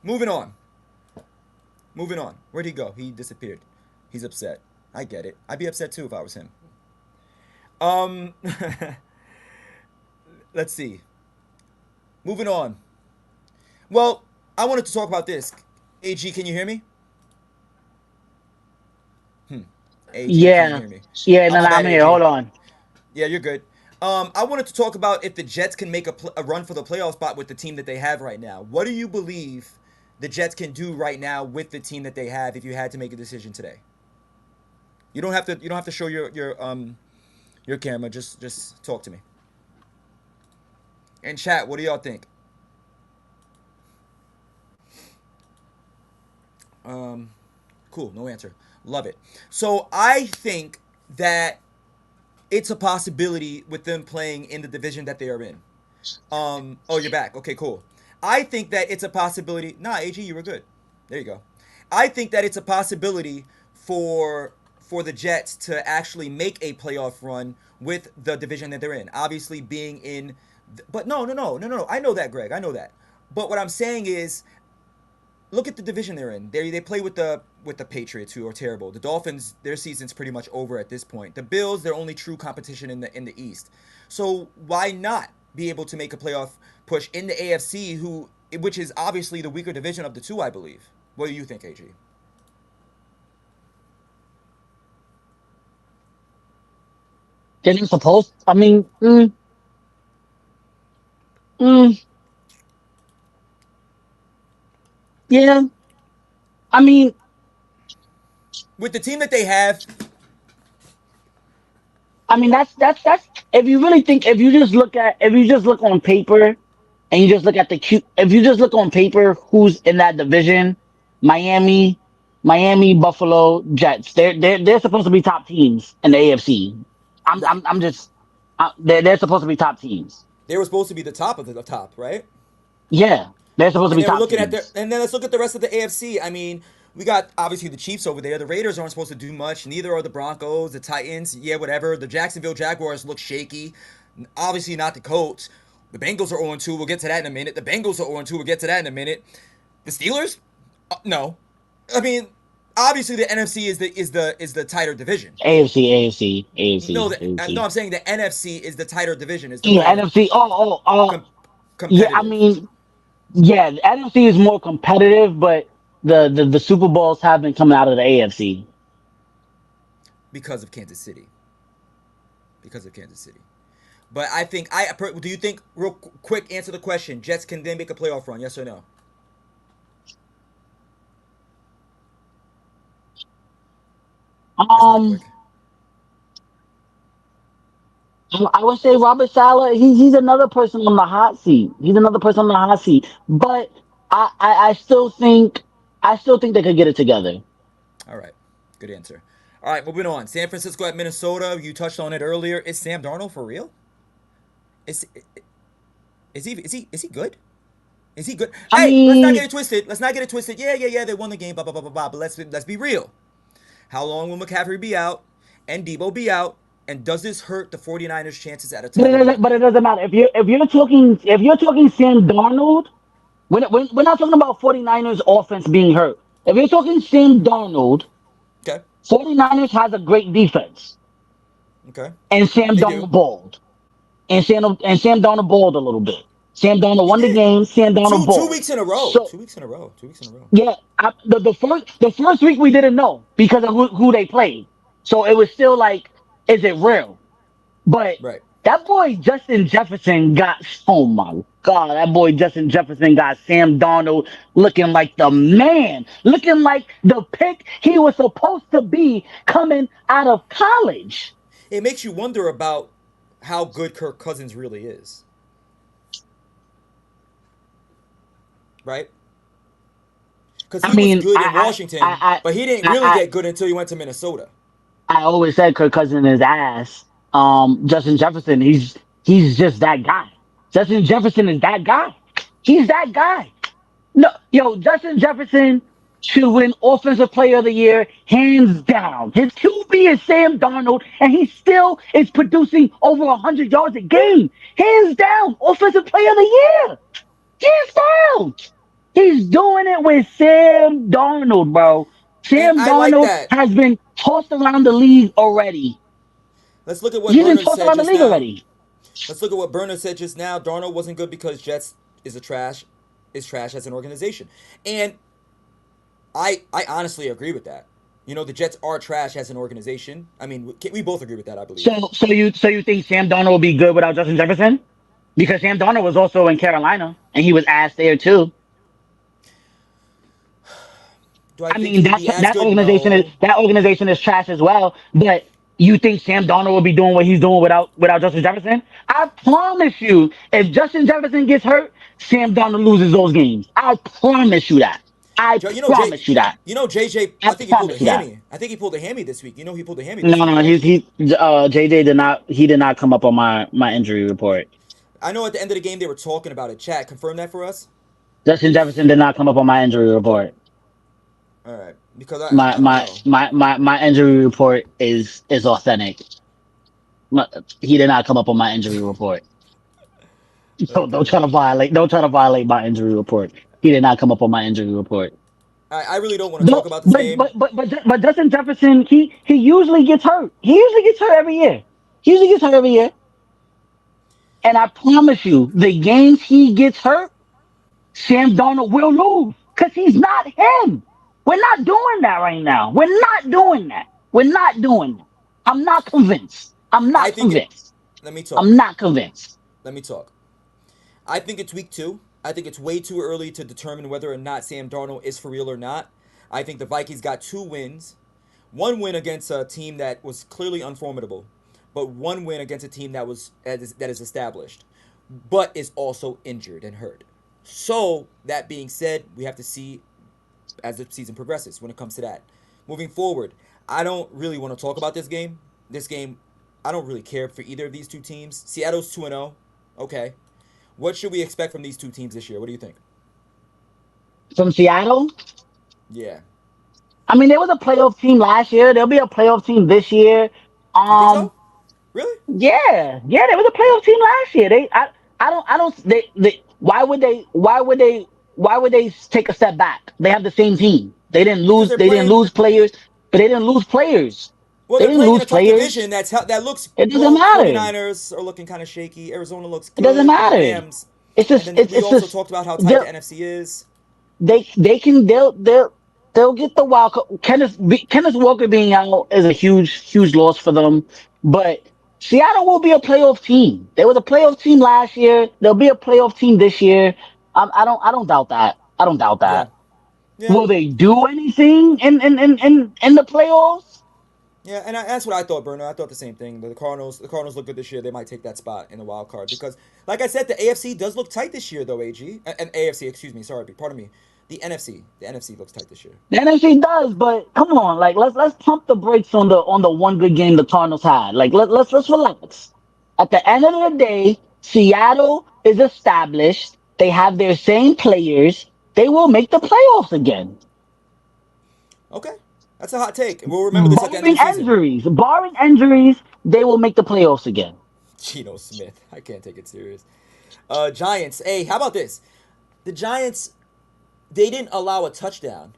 Moving on. Moving on. Where'd he go? He disappeared. He's upset. I get it. I'd be upset too if I was him. Um let's see. Moving on. Well, I wanted to talk about this. AG, can you hear me? AG, can you Yeah. hear me? Yeah, no, My no, bad, I'm here. AG. Hold on. Yeah, you're good. I wanted to talk about if the Jets can make a run for the playoff spot with the team that they have right now. What do you believe the Jets can do right now with the team that they have if you had to make a decision today? You don't have to show your camera. Just talk to me. And chat, what do y'all think? Um Cool, no answer. Love it. So I think that it's a possibility with them playing in the division that they are in. Oh, you're back. Okay, cool. I think that it's a possibility. Nah, AG, you were good. There you go. I think that it's a possibility for the Jets to actually make a playoff run with the division that they're in. Obviously, being in, but no. I know that, Greg. I know that. But what I'm saying is, look at the division they're in. They play with the Patriots, who are terrible. The Dolphins, their season's pretty much over at this point. The Bills, their only true competition in the East. So why not be able to make a playoff push in the AFC, which is obviously the weaker division of the two, I believe. What do you think, AG? They're not supposed. I mean, mm, yeah. I mean, With the team that they have, that's if you really think if you just look on paper and you just look at the Q if you just look on paper who's in that division, Miami, Buffalo, Jets. They're supposed to be top teams in the AFC. right? I'm just they're supposed to be top teams. They were supposed to be the top of the top, right? Yeah, they're supposed to And be then we're top looking at teams. and then let's look at the rest of the AFC. I mean, we got obviously the Chiefs over there. The Raiders aren't supposed to do much. Neither are the Broncos, the Titans. Yeah, whatever. The Jacksonville Jaguars look shaky. Obviously not the Colts. The Bengals are 0-2. We'll get to that in a minute. The Bengals are 0-2. We'll get to that in a minute. The Steelers? No. I mean, obviously the NFC is the tighter division. No, I'm saying the NFC is the tighter division. Is the Yeah, more NFC. com- Yeah. I competitive mean, yeah, the NFC is more competitive, but the Super Bowls have been coming out of the AFC. because of Kansas City. Because of Kansas City. But I think I do you think real quick answer the question? Jets can then make a playoff run? Yes or no? That's not Um, quick. I would say Robert Sala. He's another person on the hot seat. He's another person on the hot seat. But I still think they could get it together. All right, good answer. All right, moving on. San Francisco at Minnesota. You touched on it earlier. Is Sam Darnold for real? Is is he good? Is he good? I Hey, let's not get mean, it twisted. Let's not get it twisted. Yeah. They won the game. Blah blah blah blah blah. But let's be real. How long will McCaffrey be out and Debo be out? And does this hurt the 49ers' chances at a title game? but it doesn't matter if you're talking Sam Darnold. We're not talking about 49ers offense being hurt. If you're talking Sam Darnold, Okay. 49ers has a great defense, Okay. and Sam They do. Darnold balled, and Sam Darnold balled a little bit. Sam Darnold He won the did. game. Sam Darnold Two balled. weeks in a row. So 2 weeks in a row. 2 weeks in a row. yeah, the first week we didn't know because of who they played. So it was still like, is it real? But Right. that boy Justin Jefferson got, oh my God, that boy Justin Jefferson got Sam Darnold looking like the man, looking like the pick he was supposed to be coming out of college. It makes you wonder about how good Kirk Cousins really is, right? Because I he was mean, good in Washington, but he didn't really I, get good until he went to Minnesota. I always said Kirk Cousins is ass. Justin Jefferson, he's just that guy. Justin Jefferson is that guy. He's that guy. No, yo, Justin Jefferson should win Offensive Player of the Year hands down. His QB is Sam Darnold, and he still is producing over 100 yards a game. Hands down, Offensive Player of the Year. Hands down. He's doing it with Sam Darnold, bro. And Sam I like Darnold that. has been tossed around the league already. Let's look at what He's been Bernard tossed said around the just league now. already. Let's look at what Bernard said just now. Darnold wasn't good because Jets is trash as an organization. And I honestly agree with that. You know, the Jets are trash as an organization. I mean, we both agree with that, I believe. So you think Sam Darnold will be good without Justin Jefferson? Because Sam Darnold was also in Carolina and he was asked there too. Do I I think mean, he would be as good? No. that organization is trash as well. But you think Sam Darnold will be doing what he's doing without Justin Jefferson? I promise you, if Justin Jefferson gets hurt, Sam Darnold loses those games. I promise you that. I Joe, promise you that. JJ. I I think he pulled a promise you that. hammy. I think he pulled a hammy this week. He pulled a hammy this No, week, no, right? JJ did not come up on my injury report. I know at the end of the game they were talking about it. Chat, confirm that for us. Justin Jefferson did not come up on my injury report. All right, because My I don't my know. my my my injury report is authentic. My, he did not come up on my injury report. So Okay. don't try to violate my injury report. He did not come up on my injury report. I really don't want to talk No, about this game. but Justin Jefferson, he usually gets hurt. He usually gets hurt every year. He usually gets hurt every year. And I promise you, the games he gets hurt, Sam Darnold will lose because he's not him. We're not doing that right now. We're not doing that. We're not doing that. I'm not convinced. I'm I not think. convinced. Let me I'm talk. not convinced. Let me talk. I think it's week 2. I think it's way too early to determine whether or not Sam Darnold is for real or not. I think the Vikings got 2 wins. One win against a team that was clearly unformidable, but one win against a team that is established, but is also injured and hurt. So that being said, we have to see as the season progresses when it comes to that. Moving forward, I don't really want to talk about this game. This game, I don't really care for either of these two teams. Seattle's 2-0. Okay. What should we expect from these two teams this year? What do you think? From Seattle, Yeah. I mean, there was a playoff team last year. There'll be a playoff team this year. You think Um, so? Really? yeah, there was a Really? playoff team last year. Why would they take a step back? They have the same team. Because they're They didn't playing. lose players, but they didn't lose players. Well, They they're didn't playing in lose a tough division. players. That looks It doesn't well. matter. 49ers are looking kind of shaky. Arizona looks It doesn't good. The matter. Rams, It's and just then we it's also just talked about how tight they the NFC is. they can they'll get the wild card. Kenneth Walker being out is a huge loss for them. But Seattle will be a playoff team. They was a playoff team last year. They'll be a playoff team this year. I don't doubt that. I don't doubt Yeah. that. Yeah. Will they do anything in the playoffs? Yeah, and that's what I thought, Bruno. I thought the same thing. The Cardinals look good this year. They might take that spot in the wild card because, like I said, the AFC does look tight this year, though. And AFC, excuse me, sorry, pardon me. The NFC looks tight this year. The NFC does, but come on, like let's pump the brakes on the one good game the Cardinals had. Like let's relax. At the end of the day, Seattle is established. They have their same players. They will make the playoffs again. Okay, that's a hot take, and we'll remember this at the end of the season. Barring injuries, they will make the playoffs again. Geno Smith, I can't take it serious. Giants. Hey, how about this? The Giants, they didn't allow a touchdown,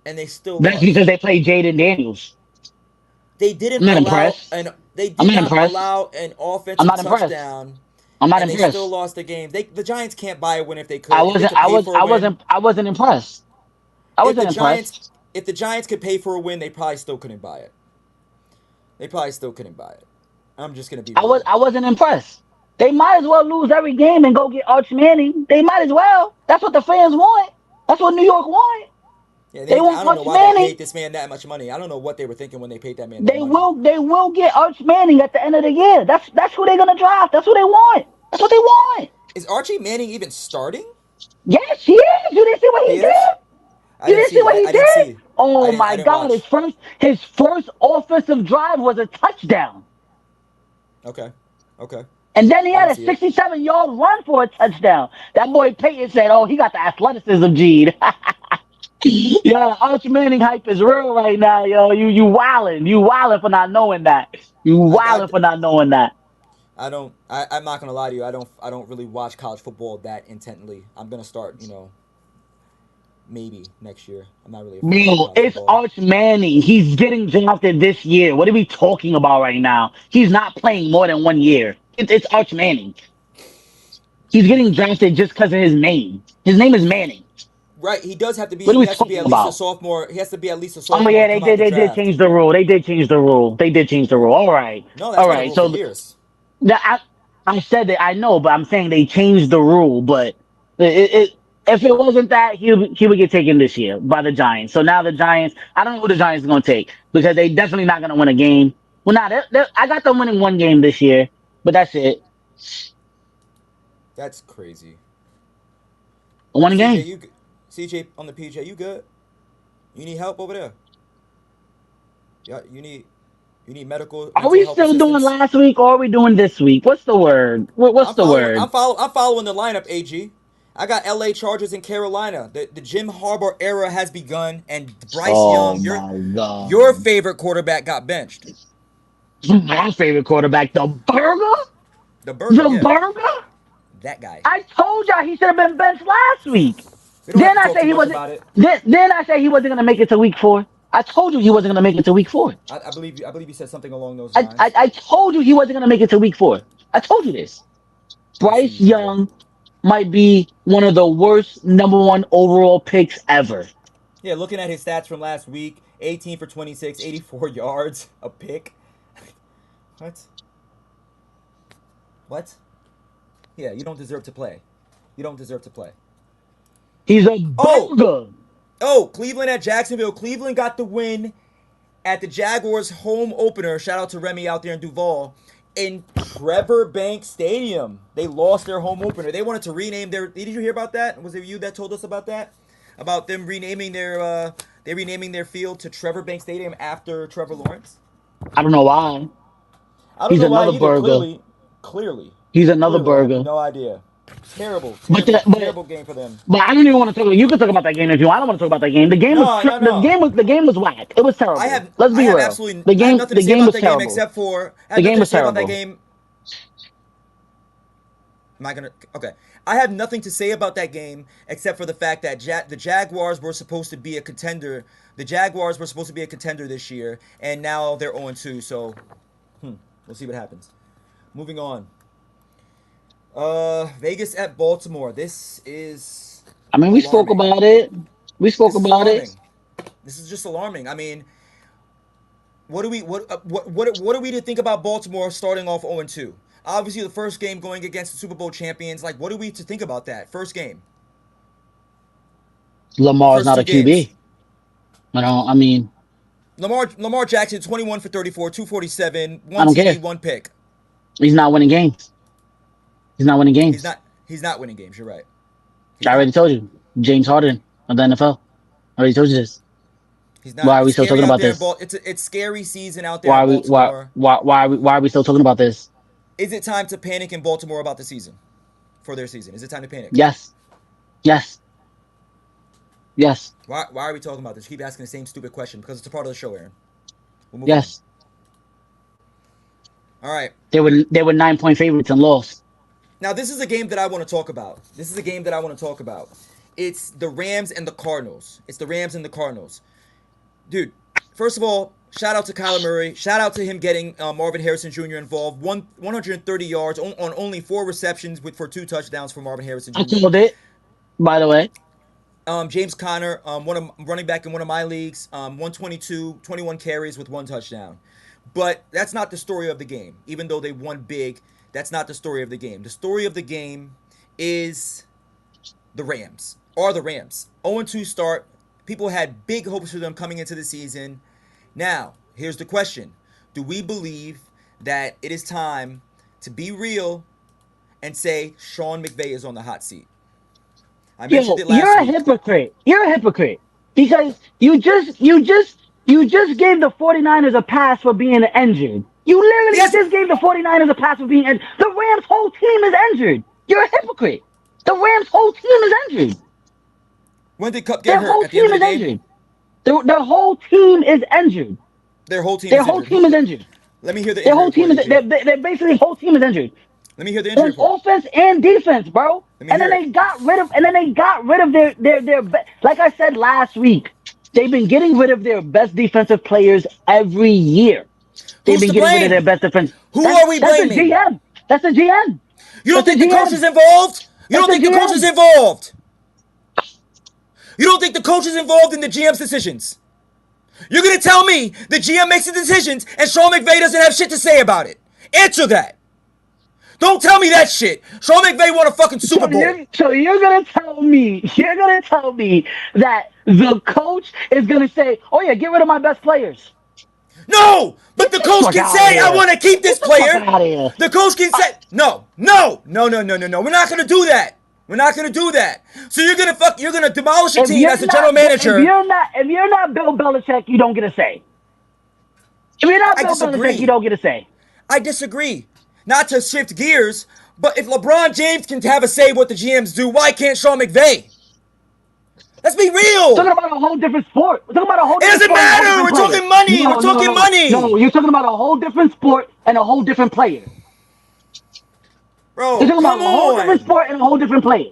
and they still That's lost. because they play Jaden Daniels. They didn't I'm not allow impressed. an they I'm did not not impressed. allow an I'm offensive not impressed. touchdown, I'm not and they still impressed. lost the game. The Giants can't buy a win if they could. If they could pay for a win, I wasn't impressed. I if the wasn't Giants impressed. if the Giants could pay for a win, they probably still couldn't buy it. They probably still couldn't buy it. I'm just gonna be real. I wasn't impressed. They might as well lose every game and go get Arch Manning. They might as well. That's what the fans want. That's what New York want. Yeah, They I want don't know Arch why they Manning. paid this man that much money. I don't know what they were thinking when they paid that man that money. They will get Arch Manning at the end of the year. That's who they're gonna draft. That's who they want. That's what they want. Is Archie Manning even starting? Yes, he is. You didn't see what He he did. is. I You didn't didn't see see. what he I didn't did. see. Oh I my didn't God! watch. His first offensive drive was a touchdown. Okay. Okay. And then he I had didn't a see it. 67-yard run for a touchdown. That boy Peyton said, "Oh, he got the athleticism, Gene." Yeah, Arch Manning hype is real right now, yo. You wildin' for not knowing that. You I, I, wildin' for not knowing that. I don't. I'm not gonna lie to you. I don't really watch college football that intently. I'm gonna start. Maybe next year. I'm not really a fan of Bro, college it's football. Arch Manning. He's getting drafted this year. What are we talking about right now? He's not playing more than 1 year. It's Arch Manning. He's getting drafted just because of his name. His name is Manning. Right. He does have to be. What are He we has to be talking at least a about? sophomore. He has to be at least a Oh sophomore yeah, and come out the they did draft. change the rule. They did change the rule. They did change the rule. All right, No, that's all been a right. rule for So years. the, I said that I know, but I'm saying they changed the rule. But if it wasn't that, he would get taken this year by the Giants. So now the Giants, I don't know who the Giants are going to take because they definitely not going to win a game. Well, not I got them winning one game this year, but that's it. That's crazy. One CJ, game. you CJ on the PJ, you good? You need help over there? Yeah, you need medical Are mental we health still doing assistance. last week or are we doing this week? What's the word? What's the word? I'm following the lineup. AG, I got LA Chargers in Carolina. The Jim Harbaugh era has begun, and Bryce Oh Young, my your god. favorite quarterback, got benched. My favorite quarterback, the burger? The burger, The yeah, burger? that guy. I told y'all he should have been benched last week. We don't have Then to I talk say too he much wasn't. about it. Then I say he wasn't gonna make it to week 4. I told you he wasn't gonna make it to week 4. I believe you. I believe you said something along those I, I lines. I told you he wasn't gonna make it to week 4. I told you this. I see Bryce you, CJ. Young might be one of the worst number 1 overall picks ever. Yeah, looking at his stats from last week, 18 for 26, 84 yards, a pick. What? What? Yeah, you don't deserve to play. You don't deserve to play. He's a Oh, burger. Cleveland at Jacksonville. Cleveland got the win at the Jaguars home opener. Shout out to Remy out there in Duval. In Trevor Banks Stadium. They lost their home opener. They wanted to rename their. Did you hear about that? Was it you that told us about that? About them renaming their they renaming their field to Trevor Banks Stadium after Trevor Lawrence? I don't know why. I don't He's know why another either. burger. Clearly, He's another clearly, I have burger. no idea. Terrible, But terrible, but terrible game for them. but I don't even want to talk. You can talk about that game if you want. I don't want to talk about that game. The game was No, no, the no. game was the game was whack. It was terrible. Let's I be have real. absolutely The I have game nothing to the say game about was that game terrible. except for I The have game nothing to was say about that terrible. game. Am I gonna? Okay. I have nothing to say about that game except for the fact that the Jaguars were supposed to be a contender. The Jaguars were supposed to be a contender this year, and now they're 0-2. So, we'll see what happens. Moving on. Vegas at Baltimore. This is I mean, we spoke alarming. about it. We spoke This is about it. alarming. This is just alarming. I mean, what are we to think about Baltimore starting off 0-2? Obviously, the first game going against the Super Bowl champions. Like, what are we to think about that first game? Lamar's First not two a games. QB. I mean, Lamar Jackson, 21 for 34, 247, I one don't care. TD, one pick. He's not winning games. He's not winning He's games. not he's not winning games. You're right. He's I already not. told you. James Harden of the NFL. I already told you this. He's Why not. are we It's still scary talking out about there. this? It's scary season out there Why at are we Baltimore. why are we still talking about this? Is it time to panic in Baltimore about the season? For their season? Is it time to panic? Yes. Yes. Yes. Why are we talking about this? You keep asking the same stupid question because it's a part of the show, Aaron. We'll move on. Yes. All right. They were 9-point favorites and lost. Now this is a game that I want to talk about. This is a game that I want to talk about. It's the Rams and the Cardinals. It's the Rams and the Cardinals. Dude, first of all, shout out to Kyler Murray. Shout out to him getting Marvin Harrison Jr. involved. 130 yards on only 4 receptions for 2 touchdowns for Marvin Harrison I Jr. called it, by the way. James Conner, one of running back in one of my leagues, 122, 21 carries with 1 touchdown. But that's not the story of the game. Even though they won big, that's not the story of the game. The story of the game is the Rams. Are the Rams. 0-2 start. People had big hopes for them coming into the season. Now, here's the question. Do we believe that it is time to be real and say Sean McVay is on the hot seat? I mentioned Yo, it last you're a week. hypocrite. You're a hypocrite. Because you just gave the 49ers a pass for being injured. You literally Yes. just gave the 49ers a pass for being injured. The Rams' whole team is injured. You're a hypocrite. The Rams' whole team is injured. When did Cup get Their hurt? whole At the end team of the is game? injured. Their whole team is injured. Their whole team Their is whole injured. team is injured. Let me hear the Their injury whole report, team is AG. they're basically whole team is injured Let me hear the injury on report. offense and defense, bro. Let me And then hear it. they got rid of like I said last week. They've been getting rid of their best defensive players every year. They've Who's been to getting rid of their blame? best defense. Who That's are we that's a blaming? GM. That's a GM. You don't That's a think the coach is GM. involved? You That's don't a think the coach is GM. involved? You don't think the coach is involved in the GM's decisions? You're gonna tell me the GM makes the decisions and Sean McVay doesn't have shit to say about it? Answer that. Don't tell me that shit. Sean McVay won a fucking Super Bowl. So you're gonna tell me that the coach is gonna say, "Oh yeah, get rid of my best players." No, but Get the the coach fuck can out of say, I here. want to keep this Get the fuck player. out of here. The coach can say, no. We're not going to do that. We're not gonna do that. So you're gonna demolish a If team as you're a general not, manager. if you're not Bill Belichick, you don't get a say. If you're not I Bill Belichick, you disagree. don't get a say. I disagree. Not to shift gears, but if LeBron James can have a say what the GMs do, why can't Sean McVay? Let's be We're real. talking about a whole different sport. We're talking about a whole It different doesn't sport and a whole matter. different We're player. talking money. We're No, no, talking no, no. money. You're talking about a whole different sport and a whole different player. You're Bro, talking come about a whole different on. sport and a whole different player.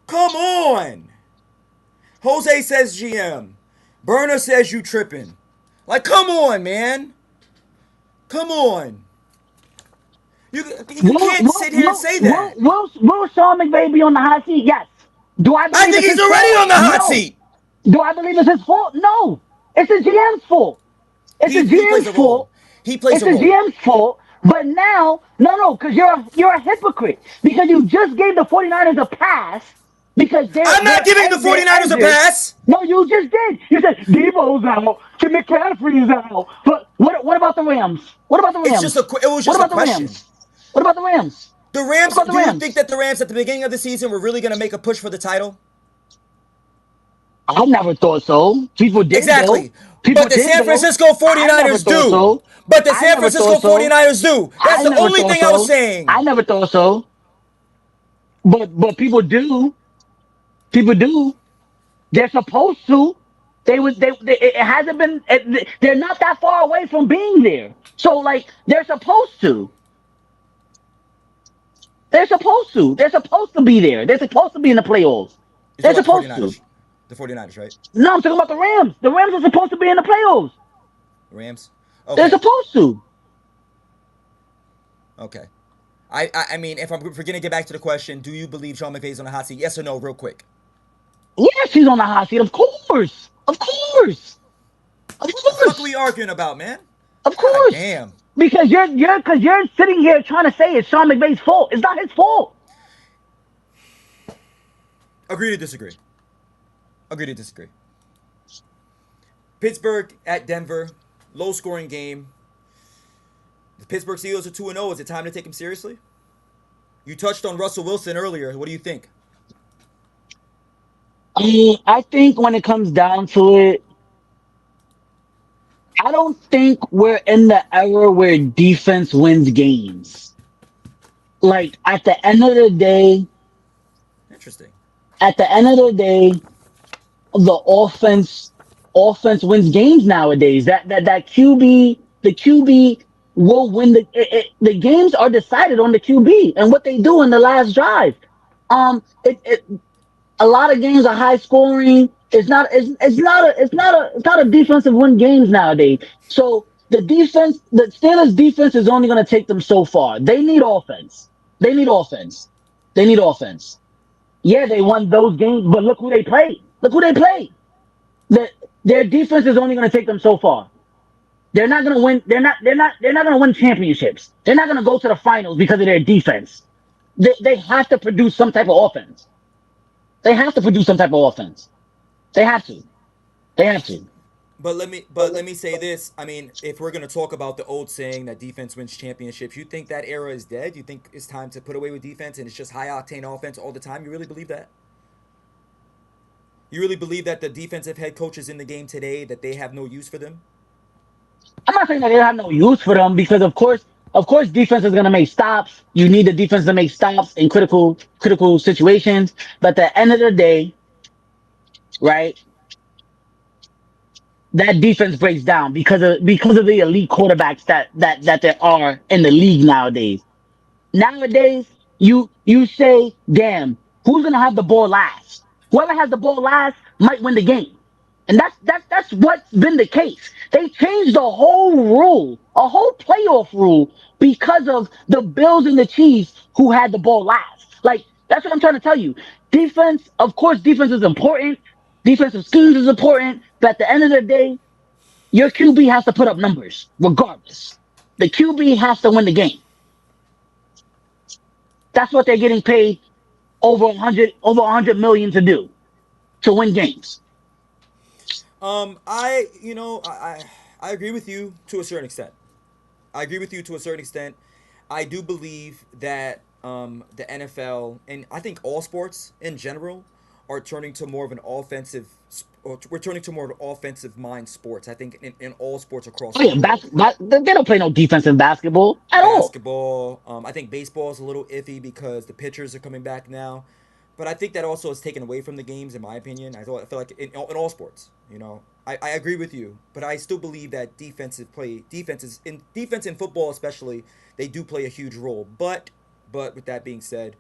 Come on. Jose says GM. Burner says you tripping. Like, come on, man. Come on. You Will, can't will, sit here and will, say will, that. will, will Sean McVay be on the hot seat? Yes. Do I I believe think it's he's his already fault? on the hot No. seat. Do I believe it's his fault? No. It's the GM's fault. It's the He plays GM's a role. fault. He plays It's a the role. GM's fault. But now, no, because you're a hypocrite. Because you just gave the 49ers a pass because I'm not giving the they're 49ers a injured. pass. No, you just did. You said Debo's out, Tim McCaffrey's out. But what about the Rams? What about the Rams? It was What just a about the question. Rams? What about the Rams? The What Rams, about the do you think Rams? that the Rams at the beginning of the season were really going to make a push for the title? I never thought so. People did though. Exactly. People But the did San though. Francisco I never 49ers thought do. so. But the I San never Francisco thought so. 49ers do. That's I the never only thought thing I was so. saying. I never thought so. But people do. People do. They're supposed to. It hasn't been. They're not that far away from being there. So like they're supposed to. They're supposed to. They're supposed to be there. They're supposed to be in the playoffs. You're They're talking about the supposed to. 49ers. The 49ers, right? No, I'm talking about the Rams. The Rams are supposed to be in the playoffs. Rams. They're Okay. supposed to. Okay. I mean, if we're gonna get back to the question, do you believe Sean McVay's on the hot seat? Yes or no, real quick. Yes, he's on the hot seat. Of course. Of course. Of What the fuck are course. we arguing about, man? Of God course. damn. Because you're sitting here trying to say it's Sean McVay's fault. It's not his fault. Agree to disagree. Agree to disagree. Pittsburgh at Denver, low scoring game. The Pittsburgh Steelers are 2-0. Is it time to take him seriously? You touched on Russell Wilson earlier. What do you think? I think when it comes down to it, I don't think we're in the era where defense wins games. Like Interesting. at the end of the day, the offense wins games nowadays. That the QB will win the games are decided on the QB and what they do in the last drive. It a lot of games are high scoring. It's not a defensive win games nowadays. So the Steelers defense is only going to take them so far. They need offense. They need offense. They need offense. Yeah, they won those games, but look who they played. Look who they played. The, their defense is only going to take them so far. They're not going to win. They're not going to win championships. They're not going to go to the finals because of their defense. They have to produce some type of offense. They have to produce some type of offense. They have to. They have to. But let me say this. I mean, if we're gonna talk about the old saying that defense wins championships, you think that era is dead? You think it's time to put away with defense and it's just high octane offense all the time? You really believe that? You really believe that the defensive head coaches in the game today that they have no use for them? I'm not saying that they have no use for them because of course, defense is gonna make stops. You need the defense to make stops in critical situations. But at the end of the day, right? That defense breaks down because of the elite quarterbacks that there are in the league nowadays. Nowadays, you say, damn, who's gonna have the ball last? Whoever has the ball last might win the game. And that's what's been the case. They changed the whole rule, a whole playoff rule, because of the Bills and the Chiefs who had the ball last. Like, that's what I'm trying to tell you. Defense, of course, defense is important. Defensive schemes is important. But at the end of the day, your QB has to put up numbers, regardless. The QB has to win the game. That's what they're getting paid over 100 million to do, to win games. I agree with you to a certain extent. I agree with you to a certain extent. I do believe that the NFL and I think all sports in general are turning to more of an or we're turning to more of an offensive mind sports. I think in all sports across Oh the yeah, board. they don't play no defense in basketball at all. Basketball, I think baseball is a little iffy because the pitchers are coming back now, but I think that also is taken away from the games, in my opinion. I feel like in all sports, I agree with you, but I still believe that defense in football especially, they do play a huge role. But with that being said,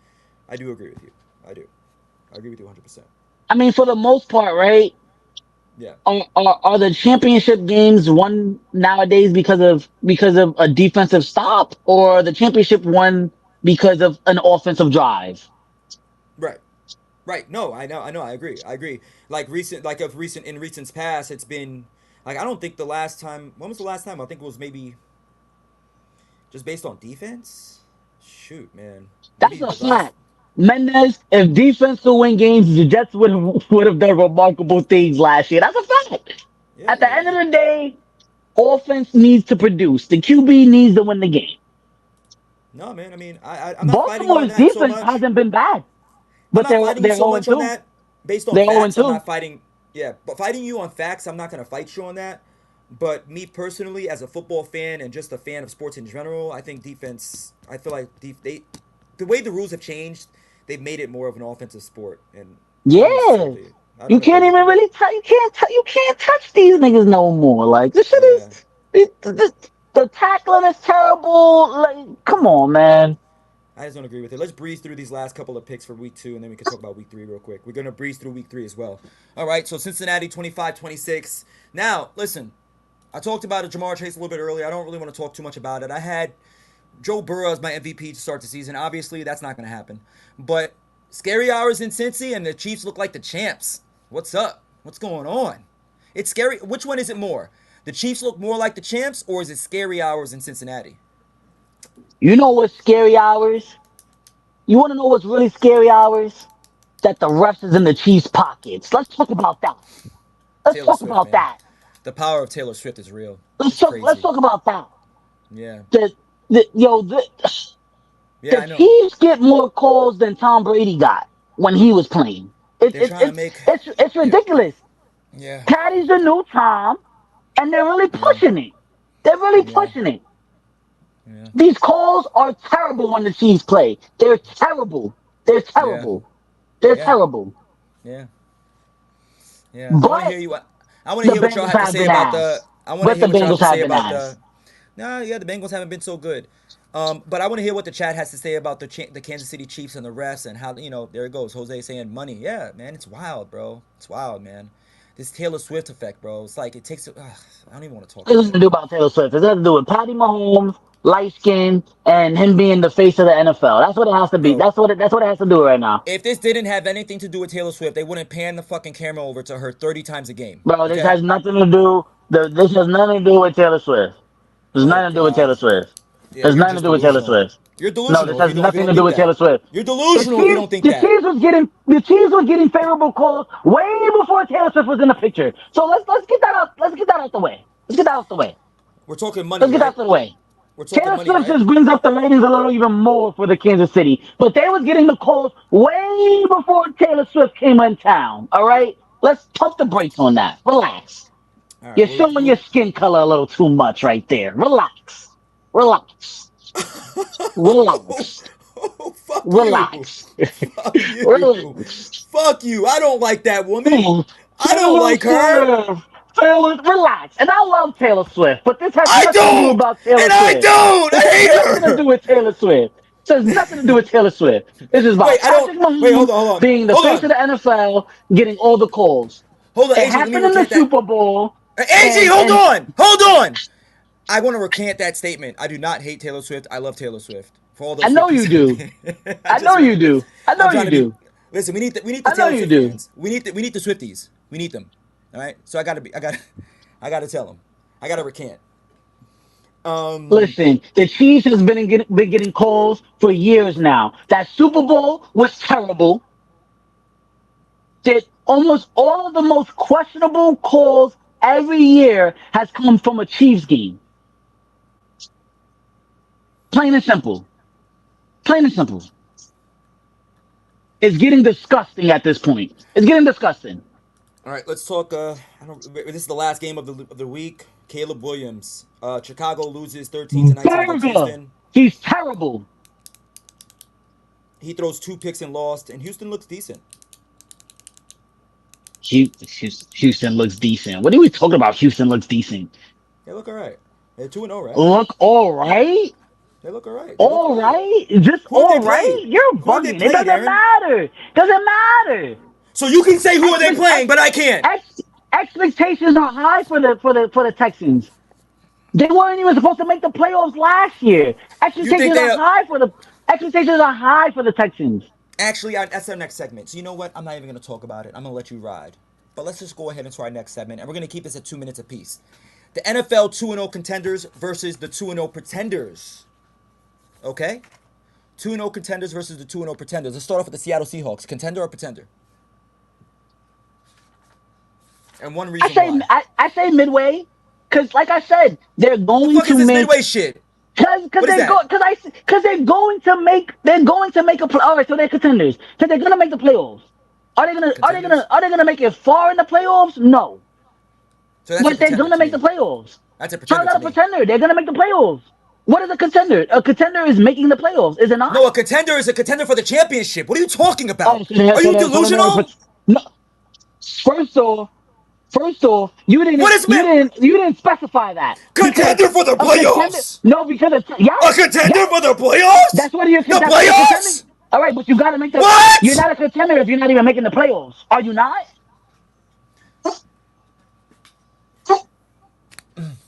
I do agree with you. I do. I agree with you 100%. I mean, for the most part, right? Yeah. Are the championship games won nowadays because of a defensive stop, or the championship won because of an offensive drive? Right. Right. No, I know. I know. I agree. I agree. In recent past, it's been like I don't think the last time. When was the last time? I think it was maybe just based on defense. Shoot, man. That's Maybe a the last. fact. Mendez, if defense could win games, the Jets would have done remarkable things last year. That's a fact. Yeah. At the end of the day, offense needs to produce. The QB needs to win the game. No, man. I mean, I'm not fighting you on Baltimore's that so defense much. hasn't been bad, I'm but not they're fighting you they're so 0 much on 2. that. Based on They're 0 facts, I'm 2. not fighting. Yeah, but fighting you on facts, I'm not gonna fight you on that. But me personally, as a football fan and just a fan of sports in general, I think defense. I feel like the way the rules have changed, they've made it more of an offensive sport, and I don't Yeah. necessarily. I You don't agree can't with even that. really touch. You can't touch these niggas no more. Like this shit is Yeah. the tackling is terrible. Like, come on, man. I just don't agree with it. Let's breeze through these last couple of picks for week 2, and then we can talk about week 3 real quick. We're going to breeze through week 3 as well. All right, so Cincinnati 25-26. Now, listen, I talked about it, Jamar Chase, a little bit earlier. I don't really want to talk too much about it. I had Joe Burrow as my MVP to start the season. Obviously, that's not going to happen. But scary hours in Cincy, and the Chiefs look like the champs. What's up? What's going on? It's scary. Which one is it more? The Chiefs look more like the champs, or is it scary hours in Cincinnati? You know what's scary hours? You want to know what's really scary hours? That the refs is in the Chiefs' pockets. Let's talk about that. Let's Taylor talk Swift, about man. that. The power of Taylor Swift is real. Let's It's talk. Let's crazy. talk about that. Yeah. Yeah, The I know. Chiefs get more calls than Tom Brady got when he was playing. It, They're it, trying to it's make. it's it's Yeah. ridiculous. Yeah. Patty's the new Tom, and they're really Yeah. pushing it. They're really Yeah. pushing it. Yeah. These calls are terrible when the Chiefs play. They're terrible. They're Yeah. terrible. They're Yeah. terrible. Yeah. Yeah. I want to But hear you. I want to the hear what y'all Bengals have to have say been about the. ass. I want to But hear the what y'all have Bengals to have say been about ass. the. No, yeah, the Bengals haven't been so good. But I want to hear what the chat has to say about the Kansas City Chiefs and the refs and how there it goes. Jose saying money. Yeah, man, it's wild, bro. It's wild, man. This Taylor Swift effect, bro. It's like it takes. I don't even want to talk It about has to it, do man. about Taylor Swift. It has to do with Patty Mahomes, light skin, and him being the face of the NFL. That's what it has to be. Bro, That's what it has to do right now. if this didn't have anything to do with Taylor Swift, they wouldn't pan the fucking camera over to her 30 times a game. Bro, this Okay? has nothing to do. This has nothing to do with Taylor Swift. There's Oh nothing to do with God. Taylor Swift. Yeah, There's you're nothing to just do with Taylor delusional. Swift. You're No, this delusional has if you nothing don't to do think with that. Taylor Swift. You're delusional if you don't think The that. Chiefs was getting favorable calls way before Taylor Swift was in the picture. So let's get that out. Let's get that out the way. Let's get that out the way. We're talking money, Let's get that right? out the way. We're talking Taylor money, Swift right? just brings up the ratings a little even more for the Kansas City. But they was getting the calls way before Taylor Swift came in town. All right? Let's pump the brakes on that. Relax. All right. You're showing We're your skin color a little too much right there. Relax. Relax. Relax. oh, fuck you. Relax. Fuck you. Relax. Fuck you. I don't like that woman. Hmm. I don't Taylor like her. Swift. Relax. And I love Taylor Swift, but this has I nothing to do don't. about Taylor And I Swift. don't. I This has nothing hate to do her. with Taylor Swift. This has nothing to do with Taylor Swift. This is Wait, about I don't. Patrick Wait, hold Mahomes on, hold on. being the Hold face of on. the NFL, getting all the calls. Hold on, It AG, let me happened in the recant that. Super Bowl, AG, and hold and on. Hold on. I want to recant that statement. I do not hate Taylor Swift. I love Taylor Swift. For all I those know you Swifties out do. there. I I just know want you to. do. I know I'm trying you to be. do. Listen, we need the I know Taylor you Swift do. fans. We need the Swifties. We need them. All right. So I gotta tell them. I gotta recant. Um. Listen, the Chiefs has been getting calls for years now. That Super Bowl was terrible. That almost all of the most questionable calls every year has come from a Chiefs game. Plain and simple. Plain and simple. It's getting disgusting at this point. It's getting disgusting. All right, let's talk. I don't. This is the last game of the week. Caleb Williams. Chicago loses 13-19 against Terrible. Houston. He's terrible. He throws 2 picks and lost, and Houston looks decent. Houston looks decent. What are we talking about? Houston looks decent. They look all right. They're 2-0, right? Look all right. They look all right. They look all All right. right. Just Who have they all right. played? You're Who have they bugging. It played, doesn't Aaron? matter. Doesn't matter. So you can say who are they Expect, playing, ex, but I can't. expectations are high for the Texans. They weren't even supposed to make the playoffs last year. You think they? Expectations are high for the Texans. Actually, that's our next segment. So you know what? I'm not even going to talk about it. I'm going to let you ride. But let's just go ahead into our next segment, and we're going to keep this at 2 minutes apiece. The NFL 2-0 contenders versus the 2-0 pretenders. Okay? 2-0 contenders versus the 2-0 pretenders. Let's start off with the Seattle Seahawks. Contender or pretender? And one I reason say why. I say midway, because like I said, they're The going fuck to is this make midway shit? because What is they that? go because they're going to make a play. All right, so they're contenders. So they're gonna make the playoffs. Contenders? Are they gonna make it far in the playoffs? No, So that's a but they're pretender gonna to make the me. playoffs. That's a How's pretender that to a me. pretender? They're gonna make the playoffs. What is a contender? A contender is making the playoffs, is it not? No, a contender is a contender for the championship. What are you talking Oh, about? Are you they're delusional? no. First off, What is you didn't specify that because contender for the a contender. playoffs? No, because it's A yes, contender for yes. the playoffs? The That's what you're contending. playoffs? All right, but you got to make the. You're What? not a contender if you're not even making the playoffs. Are you not?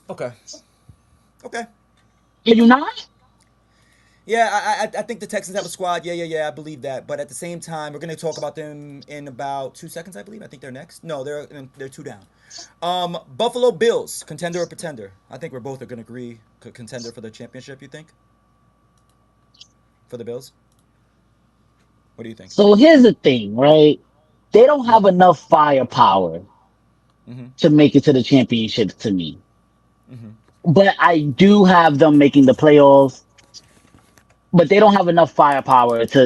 Okay. Okay. Are you not? Yeah, I think the Texans have a squad. Yeah. I believe that. But at the same time, we're gonna talk about them in about 2 seconds. I believe. I think they're next. No, they're two down. Buffalo Bills, contender or pretender? I think we're both are gonna agree contender for the championship. You think? For the Bills? What do you think? So here's the thing, right? They don't have enough firepower Mm-hmm. to make it to the championship to me. Mm-hmm. But I do have them making the playoffs. But they don't have enough firepower to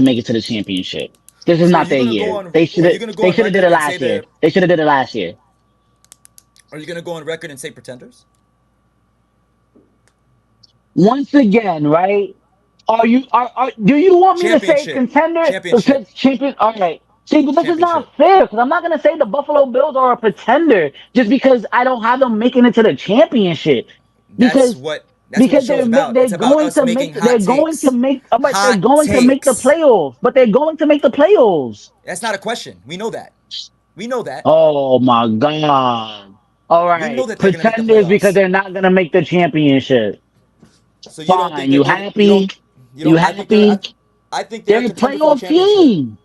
make it to the championship. This is So are not you their gonna go year. on? Are you gonna go They on should have did record it and say last year. they're? They should have did it last year. Are you gonna go on record and say pretenders? Once again, right? Are do you want me to say Championship. contender Championship. champion? All right. See, but this is Championship. not fair because I'm not gonna say the Buffalo Bills are a pretender just because I don't have them making it to the championship. That's Because what that's what the show's about. It's about us making hot takes. but they're Hot going to make the takes. playoffs. But they're going to make the playoffs. That's not a question. We know that. We know that. Oh my god. All We know right. that they're gonna make the Pretenders because playoffs. they're not gonna make the championship. So you don't think Fine. they're You gonna? You don't. happy? You You don't. I think they're. happy? I think they're They're a a contender for the playoff championship. team.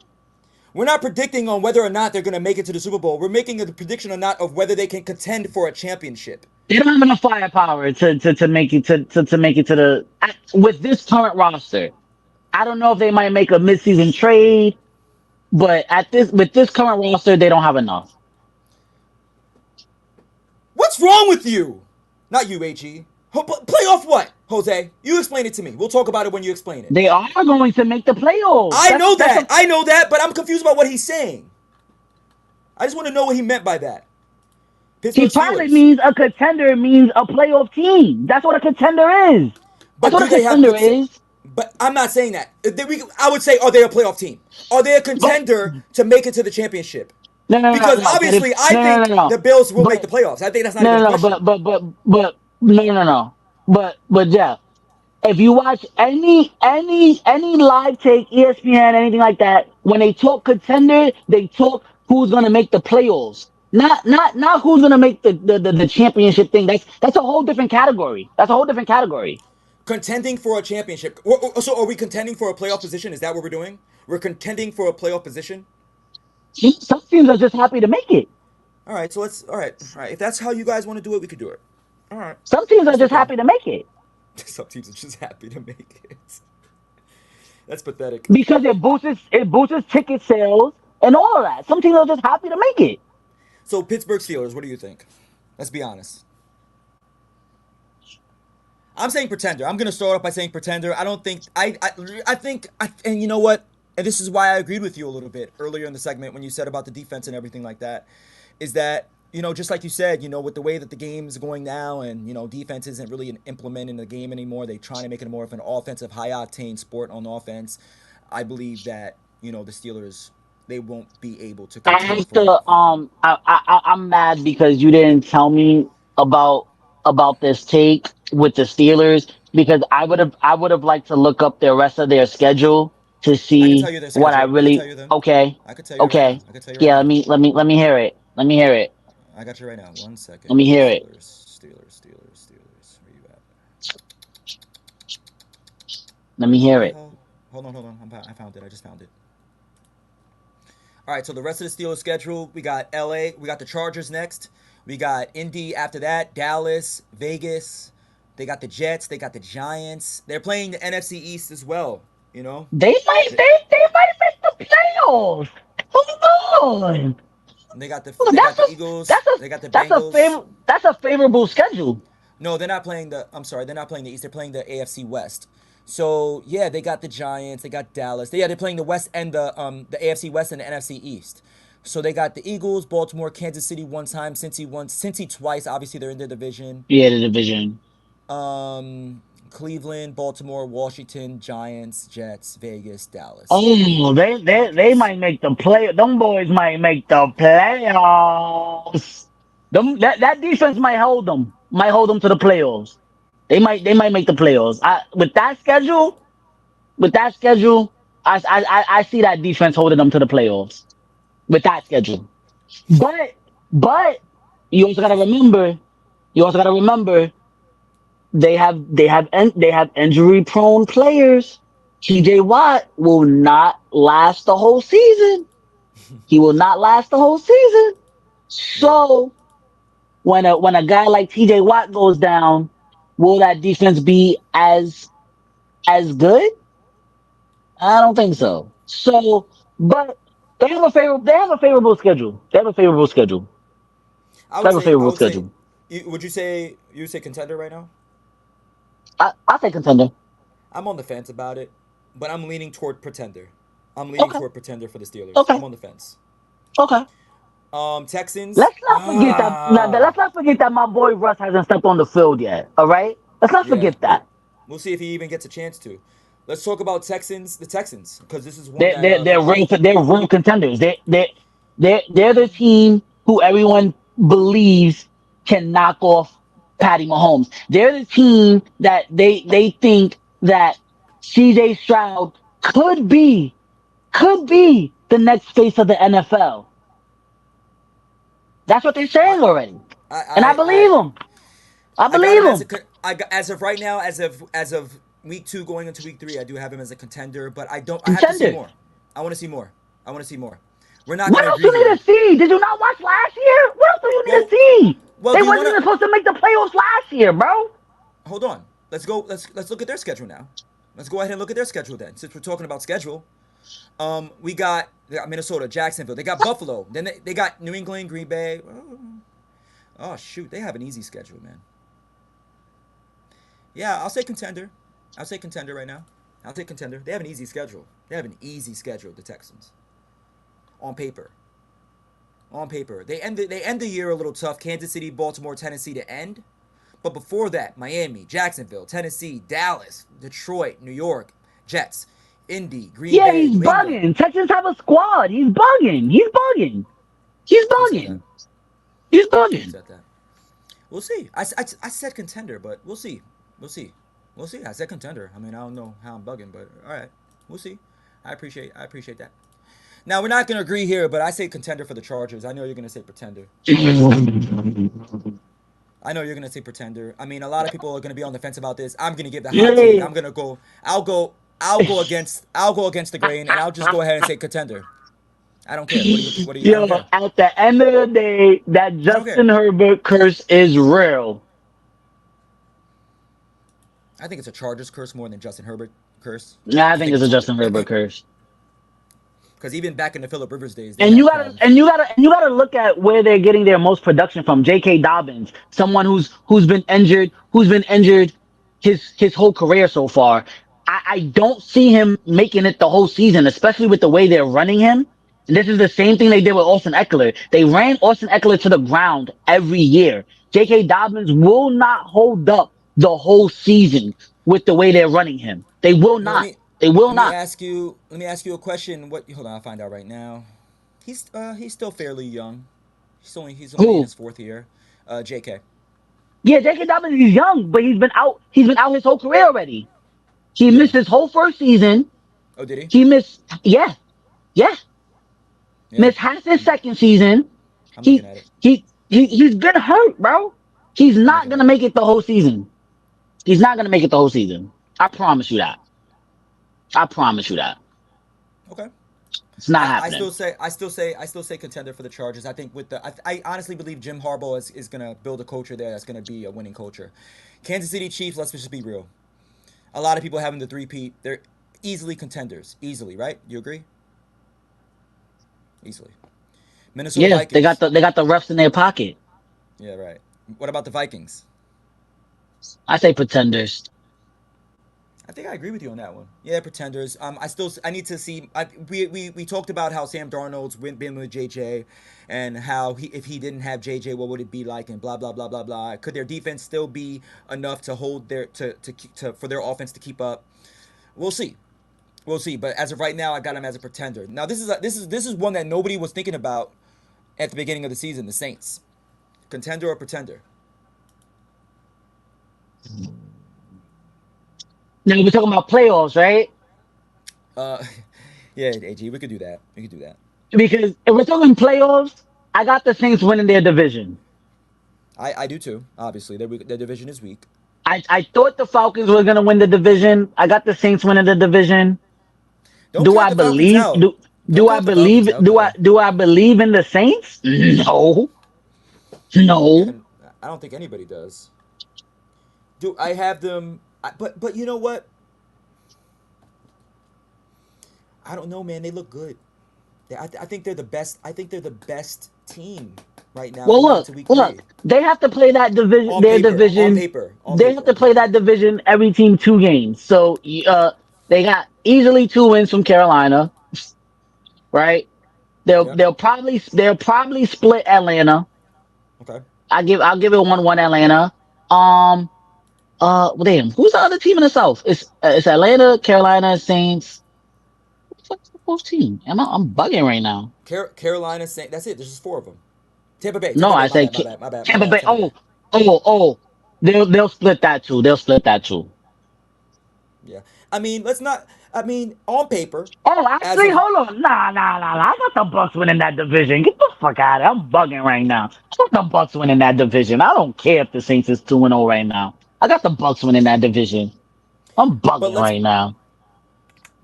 We're not predicting on whether or not they're gonna make it to the Super Bowl. We're making a prediction or not of whether they can contend for a championship. They don't have enough firepower to make it to make it to the with this current roster. I don't know if they might make a midseason trade, but at this with this current roster, they don't have enough. What's wrong with you? Not you, Ag. Playoff what, Jose? You explain it to me. We'll talk about it when you explain it. They are going to make the playoffs. I know That's that. a I know that, but I'm confused about what he's saying. I just want to know what he meant by that. he Pittsburgh probably Steelers. means a contender means a playoff team. That's what a contender is. That's But what do a they have? contender is. But I'm not saying that. I would say, are they a playoff team? Are they a But contender to make it to the championship? no, Because no. But obviously, I think no. the Bills will make the But playoffs. I think that's not even a question. no. But Jeff, if you watch any live take, ESPN, anything like that, when they talk contender, they talk who's gonna make the playoffs. Not who's gonna make the championship thing. That's a whole different category. That's a whole different category. Contending for a championship. So are we contending for a playoff position? Is that what we're doing? We're contending for a playoff position. Some teams are just happy to make it. All right. So let's. All right. If that's how you guys want to do it, we could do it. All right. Some teams are That's just okay. happy to make it Some teams are just happy to make it. That's pathetic. because it boosts ticket sales and all of that. Some teams are just happy to make it. So Pittsburgh Steelers. What do you think? Let's be honest. I'm saying pretender. I'm gonna start off by saying pretender. I don't think I think and you know what? And this is why I agreed with you a little bit earlier in the segment when you said about the defense and everything like that. Is that just like you said, with the way that the game's going now, and defense isn't really implementing the game anymore. They're trying to make it more of an offensive, high octane sport on offense. I believe that the Steelers, they won't be able to I contend have for. to I'm mad because you didn't tell me about this take with the Steelers because I would have liked to look up the rest of their schedule to I can tell see you their what I schedule. I can tell really. you them. Okay, I could tell you right now. okay, I could tell you right yeah. Let now. me hear it. Let me hear it. I got you right now. One Let second. me hear it. Steelers. Where you at? Let me Where hear the it. hell? Hold on. I found it. I just found it. All right. So the rest of the Steelers schedule, we got L.A. We got the Chargers next. We got Indy after that. Dallas, Vegas. They got the Jets. They got the Giants. They're playing the NFC East as well. You know. They, They might make the playoffs. Hold on. they got the Hold on. they got the Eagles. They got the Bengals. That's a favorable schedule. No, they're not playing the. I'm sorry, they're not playing the East. They're playing the AFC West. So yeah, they got the Giants. They got Dallas. They're playing the West and the AFC West and the NFC East. So they got the Eagles, Baltimore, Kansas City one time, Cincy twice. Obviously, they're in their division. Yeah, the division. Cleveland, Baltimore, Washington, Giants, Jets, Vegas, Dallas, Oh, they Chargers. might make the play. Them boys might make the playoffs. That defense might hold them. Might hold them to the playoffs. They might make the playoffs. With that schedule, I see that defense holding them to the playoffs with that schedule. But but you also gotta remember. You also gotta remember they have injury prone players. TJ Watt will not last the whole season. He will not last the whole season. Yeah. So when a guy like TJ Watt goes down, will that defense be as good? I don't think Yeah. so. So, but they have a favorable schedule. They have a favorable schedule. I They would have a say. I favorable would say. schedule. Would you say contender right now? I say contender. I'm on the fence about it, but I'm leaning toward pretender. I'm leaning Okay. toward pretender for the Steelers. Okay. I'm on the fence. Okay. Texans. Let's not forget that. Let's not forget that my boy Russ hasn't stepped on the field yet. All right. Let's not Yeah, forget that. we'll see if he even gets a chance to. Let's talk about Texans. The Texans, because this is one that They're real contenders. They're the team who everyone believes can knock off Patty Mahomes. They're the team that they think that CJ Stroud could be the next face of the NFL. That's what they're I saying already, I and I I believe I, them. I I got believe him as a them. as of right now, as of week 2 going into week 3, I do have him as a contender, but I have to see Contender. more. I want to see more. I want to see more. We're not What gonna else agree you need here. to see? Did you not watch last year? What else do you need to Well, see? well, They do you wasn't want even to supposed to make the playoffs last year, bro. hold on? Let's go. Let's look at their schedule now. Let's go ahead and look at their schedule then, since we're talking about schedule. We got Minnesota, Jacksonville. They got Buffalo. Then they got New England, Green Bay. Oh shoot, they have an easy schedule, man. Yeah, I'll say contender. I'll say contender right now. I'll say contender. They have an easy schedule. They have an easy schedule, the Texans. On paper. On paper. They end the year a little tough. Kansas City, Baltimore, Tennessee to end. But before that, Miami, Jacksonville, Tennessee, Dallas, Detroit, New York, Jets, Indy, Green Yeah, Bay, he's New England. bugging. Texans have a squad. He's bugging. He's bugging. He's Who said that? bugging. He's Who bugging. said that? We'll see. I said contender, but we'll see. We'll see. We'll see. I said contender. I mean, I don't know how I'm bugging, but all right. We'll see. I appreciate that. Now we're not gonna agree here, but I say contender for the Chargers. I know you're gonna say pretender. I know you're gonna say pretender. I mean, a lot of people are gonna be on the fence about this. I'm gonna give the hot take. Yeah. I'm gonna go. I'll go against the grain, and I'll just go ahead and say contender. I don't care. What do you? What do you? I don't Yo, care. at the end of the day, that I don't care. Justin Herbert curse is real. I think it's a Chargers curse more than Justin Herbert curse. Nah, I I think think it's a it's Justin Herbert curse. because even back in the Phillip Rivers days, they And you had gotta problems. look at where they're getting their most production from. J.K. Dobbins, someone who's been injured, his whole career so far. I don't see him making it the whole season, especially with the way they're running him. And this is the same thing they did with Austin Eckler. They ran Austin Eckler to the ground every year. J.K. Dobbins will not hold up the whole season with the way they're running him. They will You know, let not. me They will not. let me ask you a question. What? Hold on, I'll find out right now. He's still fairly young. He's only in Who? his fourth year. J.K. Yeah, J.K. Dobbins is young, but he's been out. He's been out his whole career already. He Yeah. missed his whole first season. Oh, did he? He missed. Yeah, yeah. Yeah. Missed half his second season. I'm looking He at it. he's been hurt, bro. He's I'm not looking at gonna it. make it the whole season. He's not gonna make it the whole season. I promise you that. I promise you that. Okay. It's not happening. I still say contender for the Chargers. I think with I honestly believe Jim Harbaugh is gonna build a culture there that's gonna be a winning culture. Kansas City Chiefs. Let's just be real. A lot of people having the three-peat. They're easily contenders. Easily, right? You agree? Easily. Minnesota Yeah, Vikings. they got the refs in their pocket. Yeah, right. What about the Vikings? I say pretenders. I think I agree with you on that one. Yeah, pretenders. I need to see. We talked about how Sam Darnold's been with JJ, and how if he didn't have JJ, what would it be like, and blah blah blah blah blah. Could their defense still be enough to hold to for their offense to keep up? We'll see. We'll see. But as of right now, I got him as a pretender. Now this is one that nobody was thinking about at the beginning of the season. The Saints, contender or pretender? Now we're talking about playoffs, right? Uh, yeah, AG, we could do that. We could do that. Because if we're talking playoffs, I got the Saints winning their division. I do too. Obviously, their division is weak. I thought the Falcons were gonna win the division. I got the Saints winning the division. Don't Do count I the Falcons believe out. Don't count the Falcons out though. do I believe in the Saints? No. Yeah, No. I don't think anybody does. Do I have them? But you know what? I don't know, man. They look good. I think they're the best. I think they're the best team right now Well, going into week three. look. They have to play that division. On Their paper, on division. paper, on They have paper. to play that division every team 2 games. So, they got easily 2 wins from Carolina, right? Yeah. They'll probably split Atlanta. Okay. I'll give it 1-1 Atlanta. Um. Well, damn. Who's the other team in the South? It's Atlanta, Carolina, Saints. What's the fourth team? I'm bugging right now. Carolina Saint. That's it. There's just four of them. Tampa Bay. No, Tampa Bay. I My say bad. My bad. My bad. My Tampa bad. Bay. Tampa Bay. Oh. They'll split that too. They'll split that too. Yeah. I mean, let's not. I mean, on paper, Oh, as actually, of hold on. Nah. I got the Bucks winning that division. Get the fuck out of here. I'm bugging right now. I got the Bucks winning that division. I don't care if the Saints is 2-0 right now. I got the Bucks winning that division. I'm but bugging let's right now.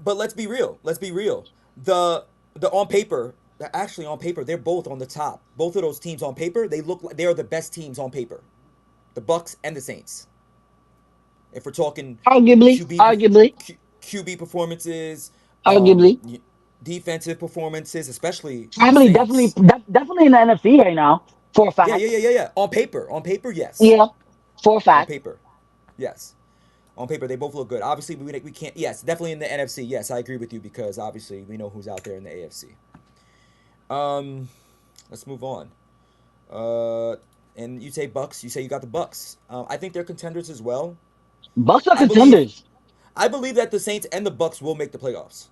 but let's be real. Let's be real. The on paper, actually on paper, they're both on the top. Both of those teams on paper, they look like they are the best teams on paper. The Bucks and the Saints. If we're talking Arguably, QB arguably, QB performances, arguably. defensive performances, especially the Probably, Saints. definitely in the NFC right now for a fact. Yeah. On paper, yes. Yeah, for a On fact. paper, yes. On paper, they both look good. Obviously, we can't. Yes, definitely in the NFC. Yes, I agree with you because obviously we know who's out there in the AFC. Um, let's move on. Uh, and you say Bucks. You say you got the Bucks. I think they're contenders as well. Bucks are I believe. contenders. I believe that the Saints and the Bucks will make the playoffs.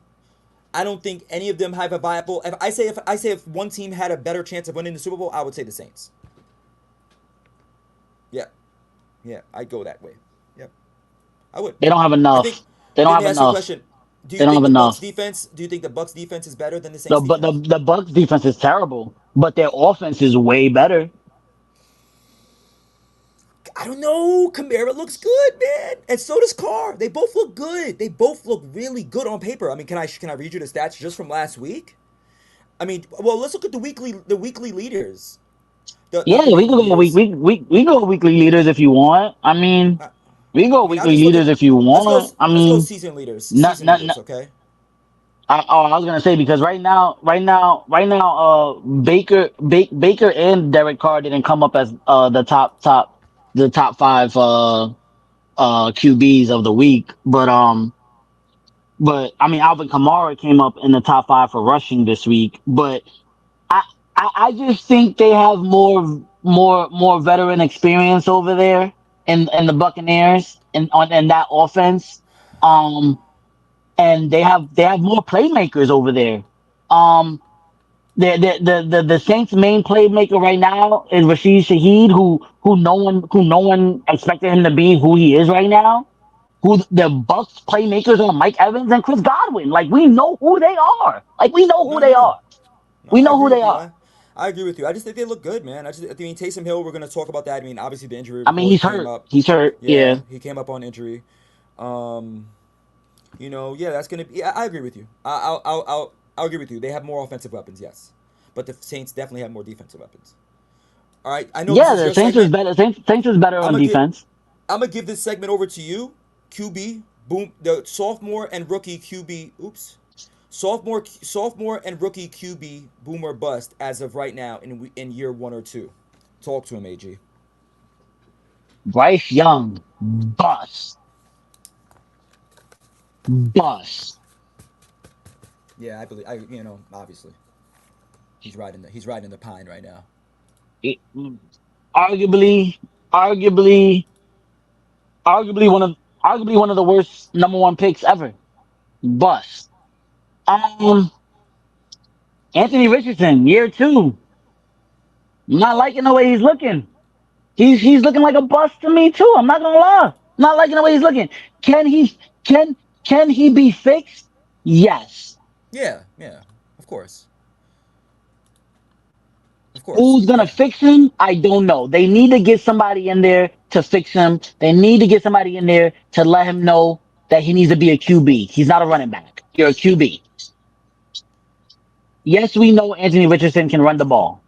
I don't think any of them have a viable. If one team had a better chance of winning the Super Bowl, I would say the Saints. Yeah, yeah, I'd go that way. Yep, I would. They don't have I think. enough. They don't Let have me ask you a enough. question. Do They you don't think have the Bucks enough. defense? Do you think the Bucks defense is better than the Saints defense? The Bucks defense is terrible, but their offense is way better. I don't know. Kamara looks good, man, and so does Carr. They both look good. They both look really good on paper. I mean, can I read you the stats just from last week? I mean, well, let's look at the weekly leaders. Not Yeah, the we weekly can go leaders. we go weekly leaders if you want. I mean, I, we can go I mean, I'll weekly just look at. leaders if you Let's go. want. I Let's go mean, season leaders. not Season not, leaders. not Okay. I was gonna say because Baker and Derek Carr didn't come up as the top five QBs of the week. But I mean, Alvin Kamara came up in the top five for rushing this week. But I, I just think they have more veteran experience over there in the Buccaneers and on in that offense. Um, and they have more playmakers over there. Um, the Saints' main playmaker right now is Rashid Shaheed, who no one expected him to be who he is right now. Who the Bucks playmakers are Mike Evans and Chris Godwin. Like we know who they are. Like we know who No, no, they no. are. No, We I know agree who with they you. are. I agree with you. I just think they look good, man. I mean, Taysom Hill. We're gonna talk about that. I mean, obviously the injury I mean, report he's came hurt. up. He's hurt. Yeah, Yeah. he came up on injury. Um, yeah, that's gonna be. I agree with you. I'll agree with you. They have more offensive weapons, yes, but the Saints definitely have more defensive weapons. All right, I know this Yeah, is the your Saints is segment. better. Saints is better I'm on gonna get. defense. I'm gonna give this segment over to you, QB. Boom, the sophomore and rookie QB. Oops, sophomore and rookie QB. Boom or bust as of right now in year one or two. Talk to him, AG. Bryce Young, bust, bust. Yeah, I believe. Obviously, he's riding the pine right now. It- arguably, arguably, arguably one of arguably one of the worst number one picks ever. Bust. Um, Anthony Richardson, year two. Not liking the way he's looking. He's looking like a bust to me too. I'm not gonna lie. Not liking the way he's looking. Can he can can he be fixed? Yes. Yeah, yeah, of course, of course. Who's gonna Yeah. fix him? I don't know. They need to get somebody in there to fix him. They need to get somebody in there to let him know that he needs to be a QB. He's not a running back. You're a QB. Yes, we know Anthony Richardson can run the ball,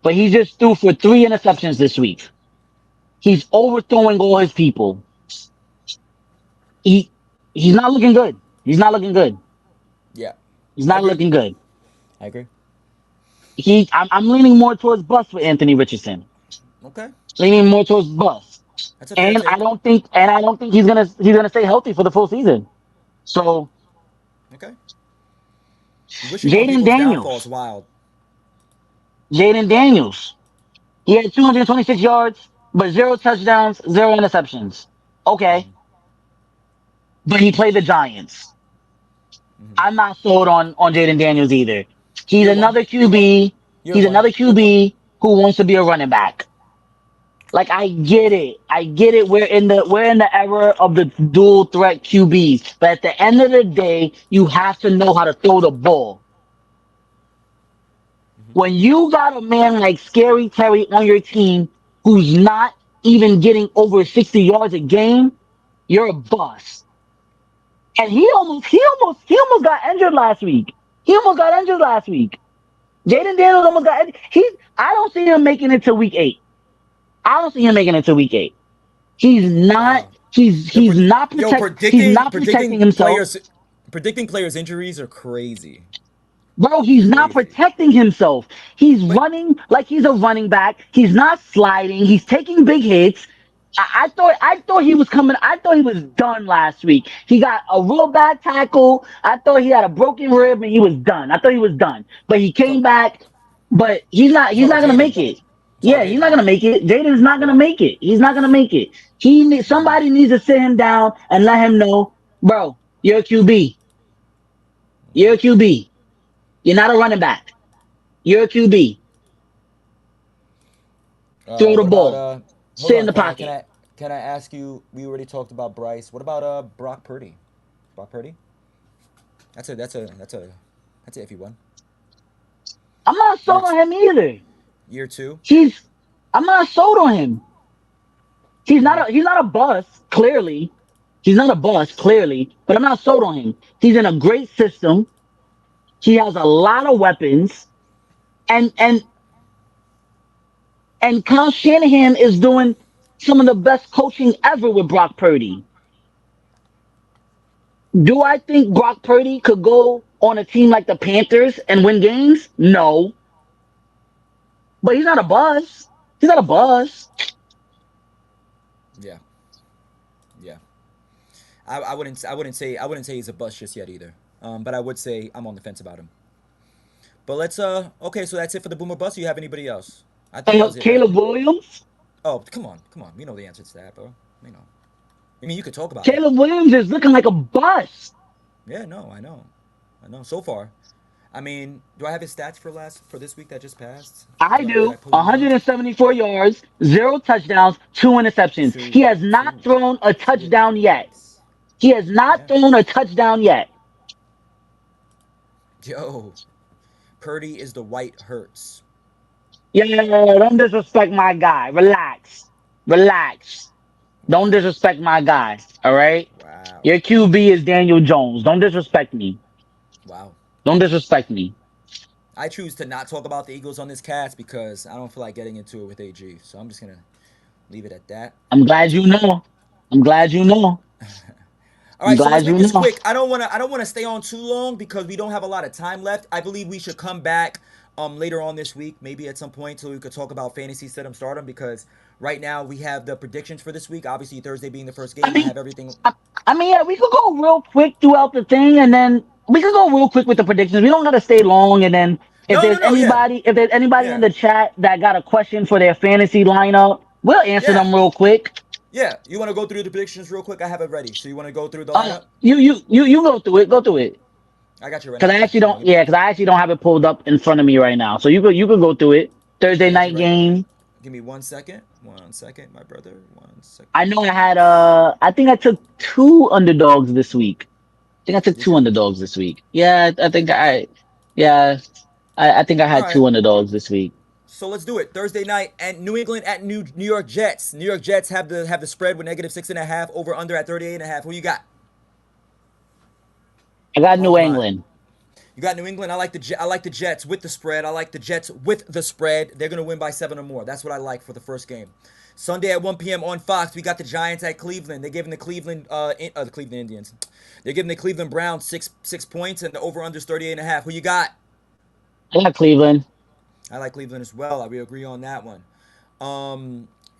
but he just threw for three interceptions this week. He's overthrowing all his people. He he's not looking good. He's not looking good. Yeah, He's I not agree. looking good. I agree. I'm leaning more towards bust with Anthony Richardson. Okay, Leaning more towards bust. that's a fair And I take. don't think he's gonna stay healthy for the full season. So Okay. Wishing on Jaden people's downfall is Daniels. wild. Jaden Daniels. He had 226 yards, but zero touchdowns, zero interceptions. Okay. But he played the Giants. I'm not sold on Jaden Daniels either. He's Year one. another QB. Year He's one. another QB who wants to be a running back. Like I get it. I get it. We're in the era of the dual threat QBs. But at the end of the day, you have to know how to throw the ball. When you got a man like Scary Terry on your team who's not even getting over 60 yards a game, you're a bust. And he almost got injured last week. He almost got injured last week. Jaden Daniels almost got injured. I don't see him making it to week 8. I don't see him making it to week 8. He's not Wow. he's Yo, he's not he's predicting not protecting himself. predicting players' injuries are crazy. Bro, he's not Crazy. protecting himself. He's But running like he's a running back. He's not sliding. He's taking big hits. I thought he was coming. I thought he was done last week. He got a real bad tackle. I thought he had a broken rib and he was done. I thought he was done. But he so came back. But he's not. you He's talking not about gonna Jaden? make it. You talking Yeah, about he's Jaden, not right? gonna make it. Jaden's not gonna Yeah. make it. He's not gonna make it. Somebody needs to sit him down and let him know, bro. You're a QB. You're a QB. You're not a running back. You're a QB. Throw the What about ball. Hold Sit in on. the pocket. Can I ask you? We already talked about Bryce. What about Brock Purdy? Brock Purdy? That's a iffy one. I'm not Year sold t- on him either. year two. He's I'm not sold on him. He's not a bust, clearly. He's not a bust, clearly, but I'm not sold on him. He's in a great system. He has a lot of weapons. And and and Kyle Shanahan is doing some of the best coaching ever with Brock Purdy. Do I think Brock Purdy could go on a team like the Panthers and win games? No. But he's not a bust. He's not a bust. Yeah. I wouldn't say he's a bust just yet either. But I would say I'm on the fence about him. But let's okay, so that's it for the boomer bust. Do you have anybody else? I think that was it, right? Caleb Williams. Oh, come on. We know the answer to that, bro. We know. I mean, you could talk about it. Caleb Williams is looking like a bust. Yeah, no, I know. So far, I mean, do I have his stats for this week that just passed? I Did I do. pull them up? 174 yards, 0 touchdowns, 2 interceptions. He Two, has not two, thrown a two touchdown yet. interceptions. He has not Yeah. thrown a touchdown yet. Yo, Purdy is the white Hurts. Yeah, don't disrespect my guy. Relax. Relax. Don't Wow. disrespect my guy. All right? Wow. Your QB is Daniel Jones. Don't disrespect me. Wow. Don't disrespect me. I choose to not talk about the Eagles on this cast because I don't feel like getting into it with AG. So I'm just gonna leave it at that. I'm glad you know. I'm glad you know. All I'm right, so let's glad make you this know. quick. I don't wanna stay on too long because we don't have a lot of time left. I believe we should come back later on this week, maybe at some point, so we could talk about fantasy sit 'em stardom because right now we have the predictions for this week. Obviously Thursday being the first I game, I mean, have everything. I, I mean, yeah, we could go real quick throughout the thing, and then we could go real quick with the predictions. We don't gotta stay long. And then No, no, no, yeah, if there's anybody in yeah, the chat that got a question for their fantasy lineup, we'll answer yeah, them real quick. yeah. You want to go through the predictions real quick? I have it ready. So you want to go through the lineup? You go through it. Go through it. I got you right Cause now. I Okay, actually hold on. don't. Yeah, cause I actually don't have it pulled up in front of me right now. So you could go through it. Thursday I got you night right. game. Give me 1 second. 1 second, my brother. 1 second. I know I had I think I took two underdogs this week. I think I took Did two you? underdogs this week. Yeah, I think yeah, I think I All had right. two underdogs this week. So let's do it. Thursday night and New England at New York Jets. New York Jets have the spread with -6.5 over under at 38.5. Who you got? I got Oh New come on. England. You got New England. I like the Jets with the spread. I like the Jets with the spread. They're gonna win by 7 or more. That's what I like for the first game. Sunday at 1 p.m. on Fox, we got the Giants at Cleveland. They're giving the Cleveland Indians. They're giving the Cleveland Browns six points and the over under 38.5. Who you got? I got Cleveland. I like Cleveland as well. We agree on that one.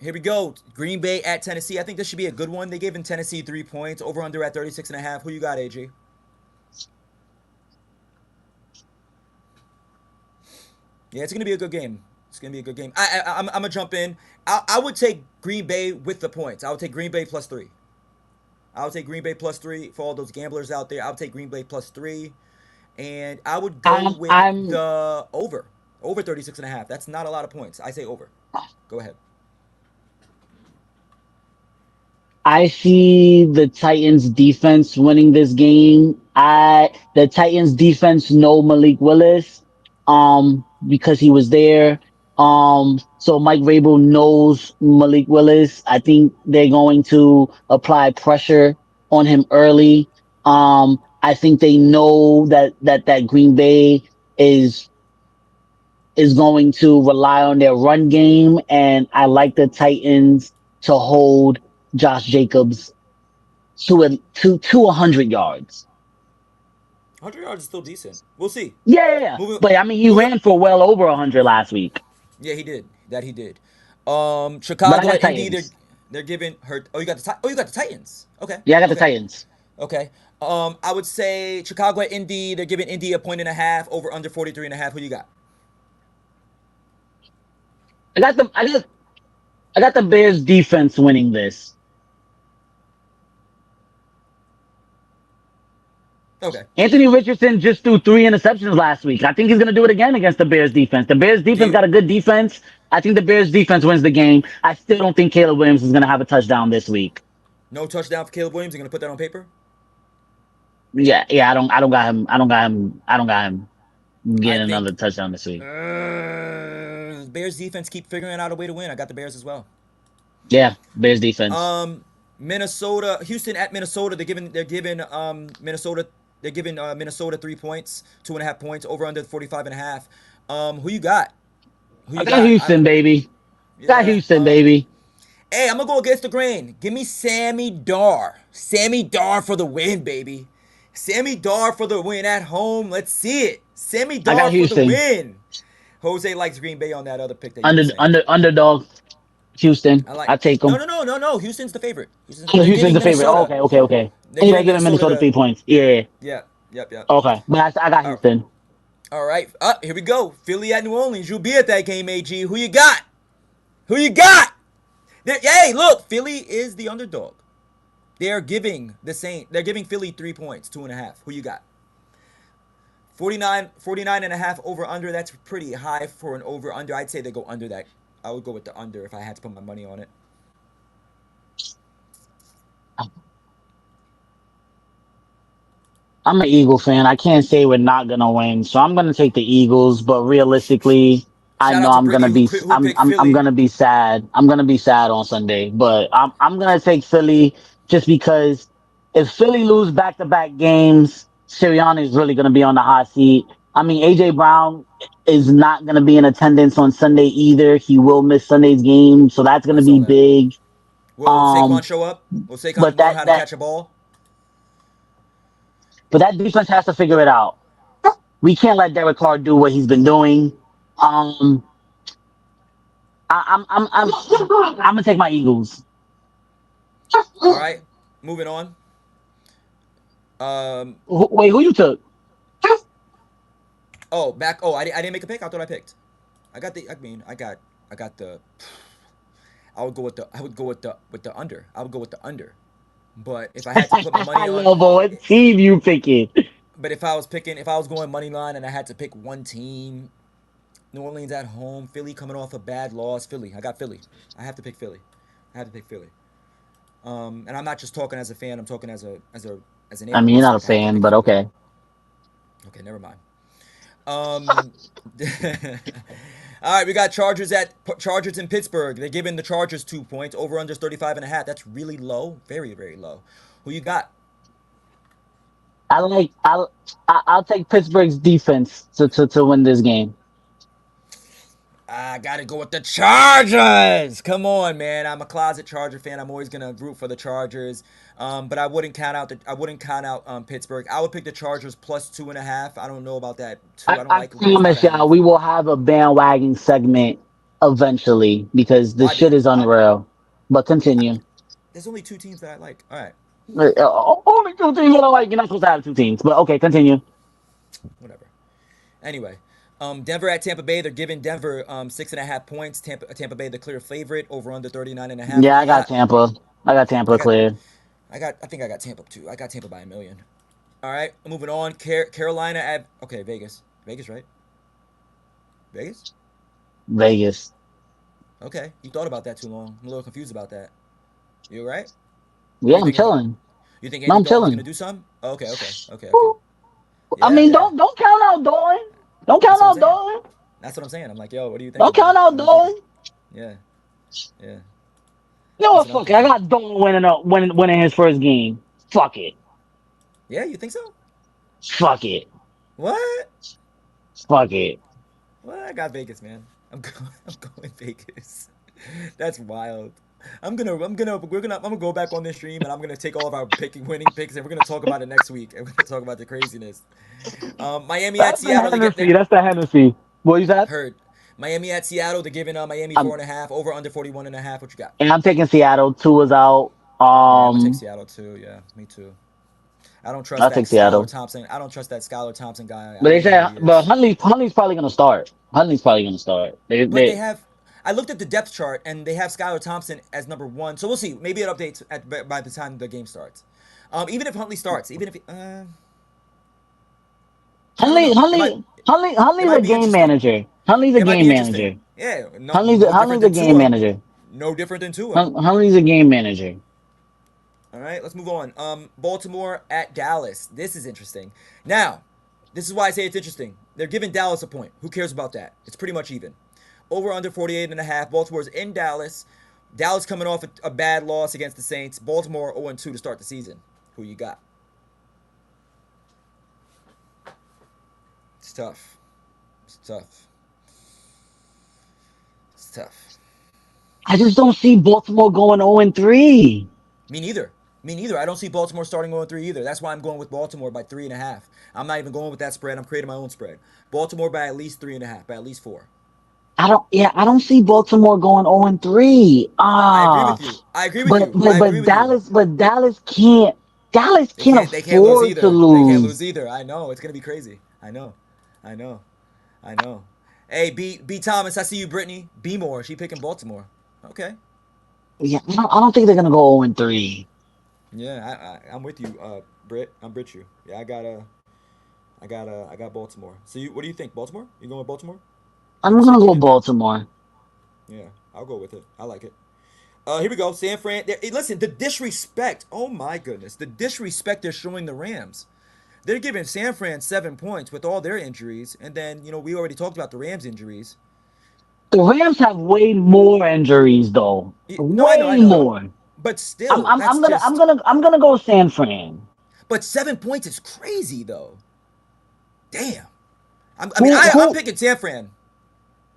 Here we go. Green Bay at Tennessee. I think this should be a good one. They gave in Tennessee 3 points. Over under at 36.5. Who you got, AG? Yeah, it's gonna be a good game. It's gonna be a good game. I'm gonna jump in. I would take Green Bay with the points. I would take Green Bay +3. I would take Green Bay +3 for all those gamblers out there. I would take Green Bay +3, and I would go with I'm the over 36.5. That's not a lot of points. I say over. Go ahead. I see the Titans defense winning this game. The Titans defense know Malik Willis, because he was there. So Mike Vrabel knows Malik Willis. I think they're going to apply pressure on him early. I think they know that Green Bay is is going to rely on their run game, and I like the Titans to hold Josh Jacobs to 100 yards. 100 yards is still decent. We'll see. Yeah. Moving, But I mean, he moving. ran for well over 100 last week. Yeah, he did. That he did. But I Chicago got at Indy. They're Titans. they're giving her. Oh, you got the Titans. Okay. Yeah, I got the Okay. Titans. Okay. I would say Chicago at Indy. They're giving Indy a point and a half over under 43.5. Who you got? I got the I got the Bears defense winning this. Okay. Anthony Richardson just threw 3 interceptions last week. I think he's going to do it again against the Bears defense. The Bears Do defense you got a good defense. I think the Bears defense wins the game. I still don't think Caleb Williams is going to have a touchdown this week. no touchdown for Caleb Williams? You're gonna put that on paper? Yeah, I don't got him. I don't got him I getting think another touchdown this week. Bears defense keep figuring out a way to win. I got the Bears as well. Yeah, Bears defense. Minnesota, Houston at Minnesota. They're giving Minnesota. They're giving Minnesota 3 points, 2.5 points over under 45.5. Who you got? Who I you got got? Houston, baby. Got Yeah. Houston, baby. Hey, I'm gonna go against the grain. Give me Sammy Dar. Sammy Dar for the win, baby. Sammy Dar for the win at home. Let's see it. Sammy I got Dar for the Houston. win. Jose likes Green Bay on that other pick that you were saying. Underdog. Houston. I like. I take No, them. no, no, no, no. Houston's the favorite. Oh, They're Houston's giving the favorite. Oh, Minnesota. okay, okay, okay. They're And they're giving giving Minnesota Minnesota the. 3 points. Yeah. Yeah. Yep. Yep. Okay, but I got All Houston. all right. Here we go. Philly at New Orleans. You'll be at that game, AG. Who you got? Who you got? Hey, look. Philly is the underdog. They are giving the Saint. They're giving Philly 3 points, 2.5. Who you got? 49 and a half over under. That's pretty high for an over under. I'd say they go under that. I would go with the under if I had to put my money on it. I'm an Eagle fan. I can't say we're not gonna win, so I'm gonna take the Eagles. But realistically, I Shout know out to I'm Brittany gonna who be who picked I'm Philly. gonna be sad. I'm gonna be sad on Sunday. But I'm gonna take Philly just because if Philly lose back to back games, Sirianni is really gonna be on the hot seat. I mean, AJ Brown is not gonna be in attendance on Sunday either. He will miss Sunday's game, so that's I gonna saw be that. big. Will Saquon Um, show up? Will Saquon but learn how to that catch a ball? but that defense has to figure it out. We can't let Derek Carr do what he's been doing. Um, I'm gonna take my Eagles. All right, moving on. Um. Wait, who you took? Oh, back. Oh, I didn't make a pick. I thought I picked. I got the. I mean, I got the. I would go with the. I would go with the under. I would go with the under. But if I had to put my money I on, love what team you picking. but if I was going money line and I had to pick one team, New Orleans at home, Philly coming off a bad loss. Philly, I got Philly. I have to pick Philly. I have to pick Philly. And I'm not just talking as a fan. I'm talking as an I mean, you're analyst. not a Like I have to fan, pick but Philly. okay. Okay, never mind. Um, all right, we got Chargers in Pittsburgh. They're giving the Chargers 2 points. Over under 35 and a half. That's really low. Very, very low. Who you got? I like I'll take Pittsburgh's defense to win this game. I gotta go with the Chargers. Come on, man. I'm a closet Charger fan. I'm always gonna root for the Chargers. But I wouldn't count out Pittsburgh. I would pick the Chargers plus 2.5. I don't know about that two. I don't I like leaning promise y'all, 2.5. we will have a bandwagon segment eventually because this Why? shit is unreal. But continue. There's only two teams that I like. All right, Only two teams that I like. You're not supposed to have two teams, but okay, continue. whatever. Anyway, Denver at Tampa Bay. They're giving Denver 6.5 points. Tampa Bay the clear favorite. Over under 39 and a half. Who Yeah, you I got got? Tampa. I got I Tampa got clear. I think I got Tampa too. I got Tampa by a million. All right, moving on. Carolina at Vegas. Vegas, right? Vegas. Vegas. Okay, you thought about that too long. I'm a little confused about that. You all right? What Yeah, are you I'm thinking about? chilling. You think No, Andy I'm Dalton's gonna chilling. do something? Oh, okay, okay, okay, okay. I Yeah, mean, yeah. don't count out Dolan. Don't That's count what I'm out saying. Dolan. That's what I'm saying. I'm like, yo, what are you thinking, Don't man? count out What are you thinking? Dolan. Yeah, yeah. You know That's what? what I'm Fuck it. I thinking. got Dolan winning his first game. Fuck it. Yeah, you think so? Fuck it. What? Fuck it. Well, I got Vegas, man. I'm going Vegas. That's wild. I'm gonna go back on this stream and I'm gonna take all of our winning picks and we're gonna talk about it next week. And we're gonna talk about the craziness. Miami at That's the Seattle. Hennessy. That's the Hennessy. What is that? Heard. Miami at Seattle. They're giving Miami Um, 4.5 over under 41 and a half. What you got? and I'm taking Seattle. Two is out. Yeah, I'm gonna take Seattle too. Yeah, me too. I don't trust I'll that take Skylar Seattle. Thompson. I don't trust that Skylar Thompson guy. I But they don't know who say, he but is. Huntley's probably gonna start. Huntley's probably gonna start. But they They have. I looked at the depth chart and they have Skylar Thompson as number one. So we'll see. Maybe it updates by the time the game starts. Even if Huntley starts, even if I don't Huntley, know. It might Huntley, Huntley, it Huntley's a might be game interesting. manager. Huntley's a It might game be interesting. manager. Yeah, no different Huntley's than a game Tua. manager. No different than Tua. Huntley's a game manager. All right, let's move on. Baltimore at Dallas. This is interesting. Now, this is why I say it's interesting. They're giving Dallas a point. Who cares about that? It's pretty much even. Over under 48 and a half. Baltimore's in Dallas. Dallas coming off a bad loss against the Saints. Baltimore 0-2 to start the season. Who you got? It's tough. It's tough. It's tough. I just don't see Baltimore going 0-3. Me neither. Me neither. I don't see Baltimore starting 0-3 either. That's why I'm going with Baltimore by 3.5. I'm not even going with that spread. I'm creating my own spread. Baltimore by at least 3.5, by at least 4. I don't see Baltimore going 0-3. I agree with Ah, you. I agree with you. I agree but with you. Dallas They can't can't lose afford to either. They can't lose lose. either. I know. It's gonna be crazy. I know. I know. I know. Hey, B Thomas, I see you, Brittany. B more. She picking Baltimore. Okay. Yeah, I don't think they're gonna go 0-3. Yeah, I'm with you, Britt. I'm Brit you. Yeah, I got Baltimore. So what do you think? Baltimore? You going with Baltimore? You I'm have a gonna second go yet? Baltimore. Yeah, I'll go with it. I like it. Here we go. San Fran. Listen, the disrespect. Oh my goodness, the disrespect they're showing the Rams. They're giving San Fran 7 points with all their injuries, and then we already talked about the Rams injuries. The Rams have way more injuries though. No, I Way know, more. but still, that's just. I'm gonna go San Fran. But 7 points is crazy though. Damn. Who I'm who picking San Fran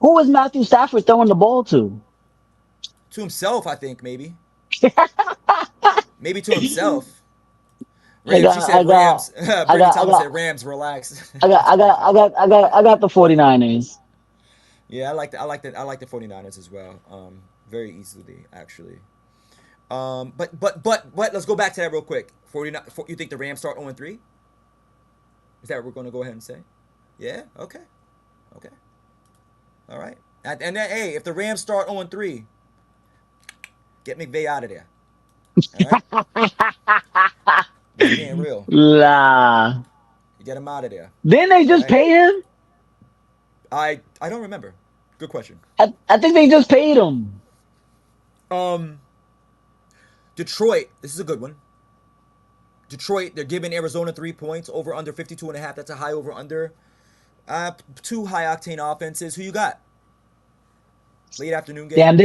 who is Matthew Stafford throwing the ball to? to himself. I think maybe to himself. I Rams. She got said I got Rams. I Brittany got I Thomas got said Rams. Relax. I got That's I got crazy. I got I got I got the 49ers. Yeah, I like the 49ers as well. Very easily actually. But let's go back to that real quick. 49. You think the Rams start 0-3? Is that what we're going to go ahead and say? Yeah. Okay. Okay. All right. And then hey, if the Rams start 0-3, get McVay out of there. All right. Just being real. La. You get him out of there. Didn't they All just right. pay him? I don't remember. Good question. I think they just paid him. Um, Detroit. This is a good one. Detroit. They're giving Arizona 3 points over under 52.5. That's a high over under. Two high octane offenses. Who you got? Late afternoon game. Damn,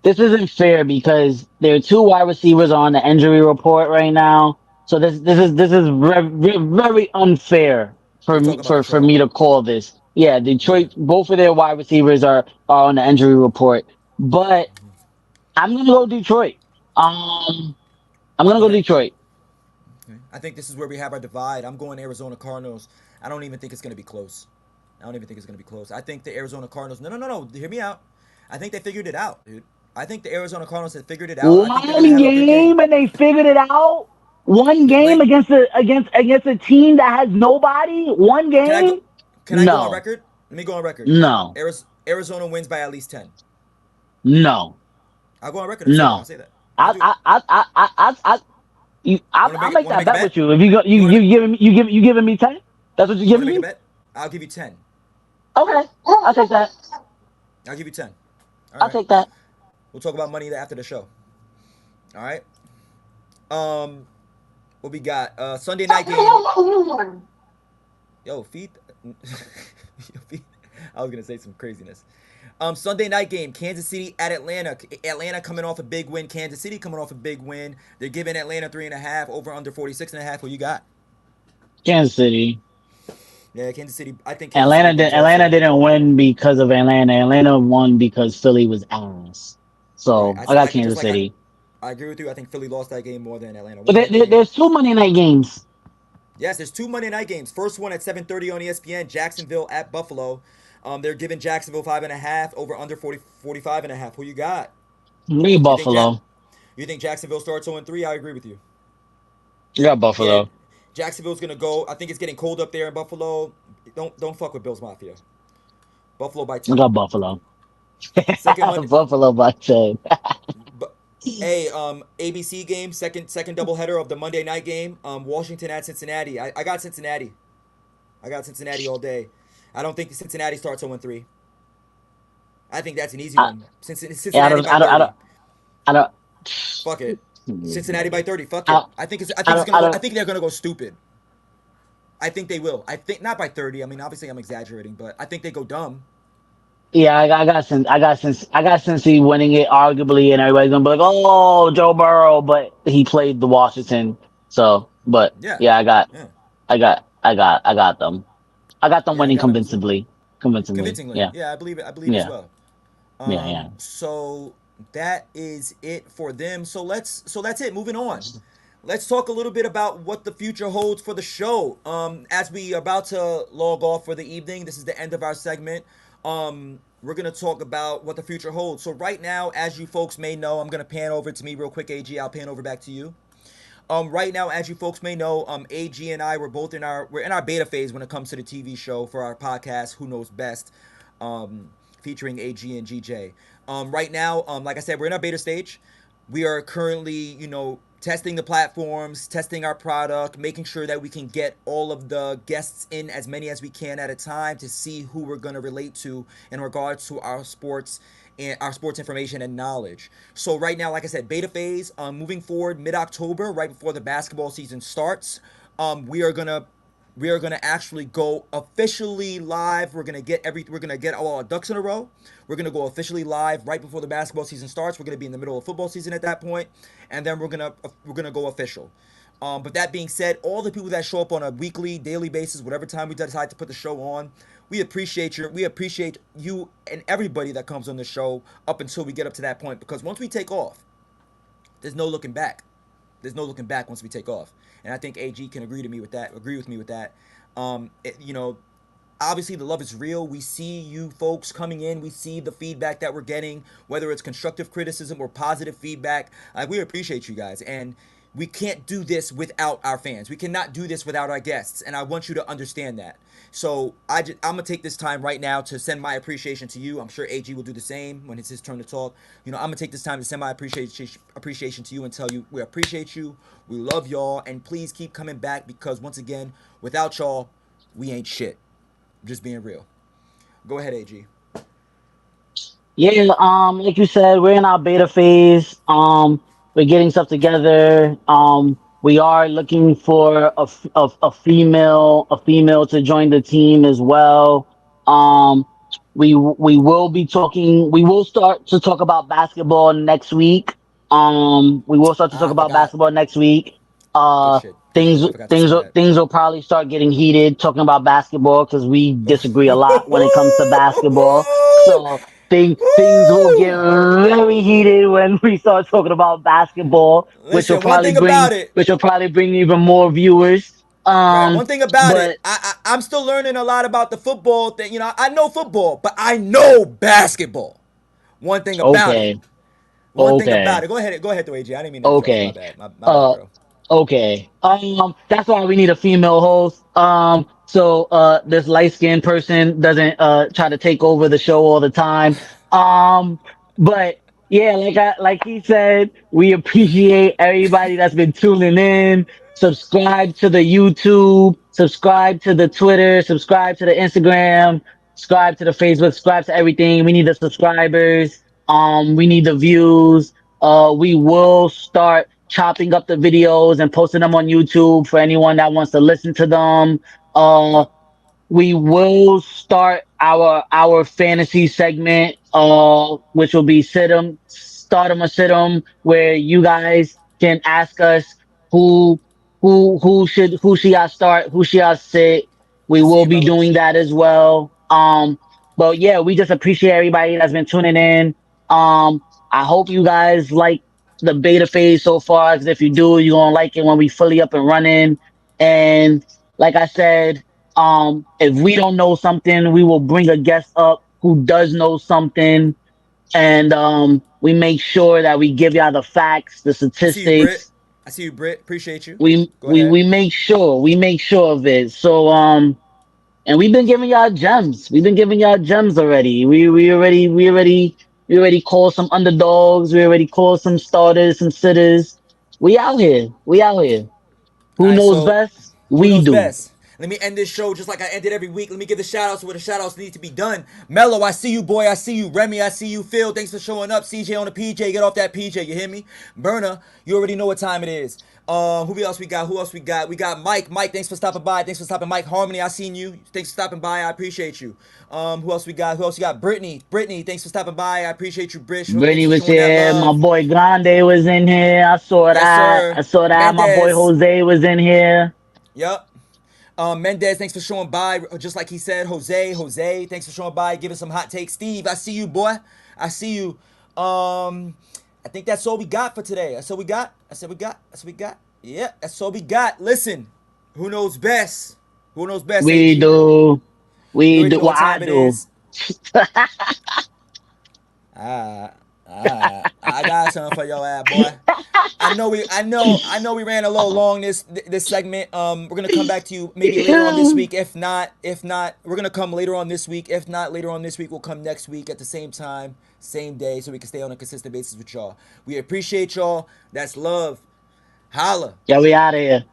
this isn't fair because their two wide receivers are on the injury report right now. So this is very unfair You're for me talking about for Detroit. me to call this. Yeah, Yeah. Detroit, both of their wide receivers are on the injury report. But I'm gonna go Detroit. Um, I'm gonna go Okay. Detroit. Okay. I think this is where we have our divide. I'm going Arizona Cardinals. I don't even think it's going to be close. I don't even think it's going to be close. I think the Arizona Cardinals. No, no, no, no. Hear me out. I think they figured it out, dude. I think the Arizona Cardinals have figured it out. I think they're going to One have a good game. game and they figured it out. One game Late. against a team that has nobody. One Can I go? game. Can I go on No, record? Let me go on record. no, Arizona wins by at least 10. no, I'll go on record and say that. I'll no. say that. I'll I do it. I I I I I, I Want to I'll make it? make Want to that make a bet with bet? you. If you go, You want to? you giving me 10? That's what you're You want to giving make a me? bet? I'll give you 10. Okay, I'll take that. I'll give you 10. All I'll right. take that. We'll talk about money after the show. All right. Um, what we got? Sunday night game. Yo, feed. I was gonna say some craziness. Sunday night game, Kansas City at Atlanta. Atlanta coming off a big win. Kansas City coming off a big win. They're giving Atlanta 3.5 over under 46.5. Who you got? Kansas City. Yeah, Kansas City. I think Kansas City wins Atlanta also. didn't win because of Atlanta. Atlanta won because Philly was ass. Right. So I got Just Kansas like City. I agree with you. I think Philly lost that game more than Atlanta But won that game. there's two Monday night games. Yes, there's two Monday night games. First one at 7:30 on ESPN. Jacksonville at Buffalo. They're giving Jacksonville 5.5 over under 45.5. Who you got? Me You think Jack? Buffalo. You think Jacksonville starts 0-3? I agree with you. You got Yeah, Buffalo. Jacksonville's gonna go. I think it's getting cold up there in Buffalo. Don't fuck with Bills Mafia. Buffalo by I 10. got Buffalo. Second Monday. Buffalo by 10. But hey, ABC game, second doubleheader of the Monday night game. Washington at Cincinnati. I got Cincinnati. I got Cincinnati all day. I don't think Cincinnati starts 0-3. I think that's an easy I, one. yeah, Cincinnati by 30. I don't, Fuck it. Cincinnati by 30. Fuck it. I, I think it's gonna I go. I don't, think they're gonna go stupid. I think they will. I think not by 30. I mean, obviously I'm exaggerating, but I think they go dumb. yeah, I got Cincy winning it arguably, and everybody's gonna be like, "Oh, Joe Burrow," but he played the Washington, so. But Yeah. yeah, Yeah. I got them. I got them Yeah, I winning got them as well. convincingly. Convincingly. Yeah, Yeah, I believe it. I believe as yeah, well. yeah, yeah. So that is it for them. So that's it. Moving on. Let's talk a little bit about what the future holds for the show. As we are about to log off for the evening, this is the end of our segment. we're gonna talk about what the future holds. So right now, as you folks may know, I'm gonna pan over to me real quick, AG. I'll pan over back to you. Right now, as you folks may know, AG and I we're in our beta phase when it comes to the TV show for our podcast. Who knows best? Featuring AG and GJ. Right now, like I said, we're in our beta stage. We are currently, testing the platforms, testing our product, making sure that we can get all of the guests in, as many as we can at a time, to see who we're going to relate to in regards to our sports and our sports information and knowledge. So right now, like I said, beta phase. Moving forward, mid-October, right before the basketball season starts, we are gonna actually go officially live. We're gonna get all our ducks in a row. We're gonna go officially live right before the basketball season starts. We're gonna be in the middle of football season at that point, and then we're gonna go official. But that being said, all the people that show up on a weekly, daily basis, whatever time we decide to put the show on, we appreciate you and everybody that comes on the show up until we get up to that point. Because once we take off, there's no looking back. There's no looking back once we take off, and I think AG can agree with me with that. Obviously the love is real. We see you folks coming in. We see the feedback that we're getting, whether it's constructive criticism or positive feedback. We appreciate you guys, and we can't do this without our fans. We cannot do this without our guests, and I want you to understand that. So I'm gonna take this time right now to send my appreciation to you. I'm sure AG will do the same when it's his turn to talk. I'm gonna take this time to send my appreciation to you and tell you we appreciate you, we love y'all, and please keep coming back, because once again, without y'all, we ain't shit. I'm just being real. Go ahead, AG. Yeah, like you said, we're in our beta phase. We're getting stuff together. We are looking for a female to join the team as well. Um, we will be talking. We will start to talk about basketball next week. We will start to talk I about forgot. basketball next week. Good Uh, shit. Good things shit. I forgot to say that. things will probably start getting heated talking about basketball because we disagree a lot when it comes to basketball. So things will get Woo! very heated when we start talking about basketball, Listen, one thing about it, which will probably bring even more viewers. right? One thing about it, But I'm still learning a lot about the football thing. I know football, but I know basketball. One thing about it. okay, One thing about okay, it. Go ahead, though, AJ. I didn't mean to interrupt you. My okay. bad. My bad, Uh, bro. Okay. That's why we need a female host. So this light skinned person doesn't try to take over the show all the time. Um, but yeah, like he said, we appreciate everybody that's been tuning in. Subscribe to the YouTube, subscribe to the Twitter, subscribe to the Instagram, subscribe to the Facebook, subscribe to everything. We need the subscribers. We need the views. We will start chopping up the videos and posting them on YouTube for anyone that wants to listen to them. Uh, Yep. we will start our fantasy segment, which will be stardom or sit 'em, where you guys can ask us who who should I start, who should I sit. We I see will you, be Mello. doing that as well. But yeah, we just appreciate everybody that's been tuning in. I hope you guys like the beta phase so far, because if you do, you're gonna like it when we fully up and running. And like I said, if we don't know something, we will bring a guest up who does know something, and we make sure that we give y'all the facts, the I see you, Britt. statistics. I see you, Britt. Appreciate you. We Go ahead. we make sure of it. So and we've been giving y'all gems. We've been giving y'all gems already. We already called some underdogs. We already called some starters, some sitters. We out here. We out here. All Who right, knows so best? who We knows do. best? Let me end this show just like I ended every week. Let me give the shout outs where the shout outs need to be done. Mello, I see you, boy. I see you. Remy, I see you. Phil, thanks for showing up. CJ on the PJ. Get off that PJ. You hear me? Berna, you already know what time it is. Who else we got? Who else we got? We got Mike. Mike, thanks for stopping by. Thanks for stopping. Mike Harmony, I seen you. Thanks for stopping by. I appreciate you. Who else we got? Who else you got? Brittany. Brittany, thanks for stopping by. I appreciate you, Brish. Thanks Brittany for was showing that here. My love. boy Grande was in here. I saw Yes, that. sir. I saw that. My boy Mendez. Jose was in here. Yep. Mendez, thanks for showing by. Just like he said, Jose, thanks for showing by. Giving some hot takes. Steve, I see you, boy. I see you. I think that's all we got for today. That's all we got. That's all we got. That's all we got. Yeah, that's all we got. Listen, who knows best? Who knows best, We AG? do. You We already do. know Well, what I time it do. is. Ah, I got something for your ass, boy. I know we ran a little long this segment. We're gonna come back to you maybe later on this week. If not, we're gonna come later on this week. If not later on this week, we'll come next week at the same time, same day, so we can stay on a consistent basis with y'all. We appreciate y'all. That's love. Holla. Yeah, we out of here.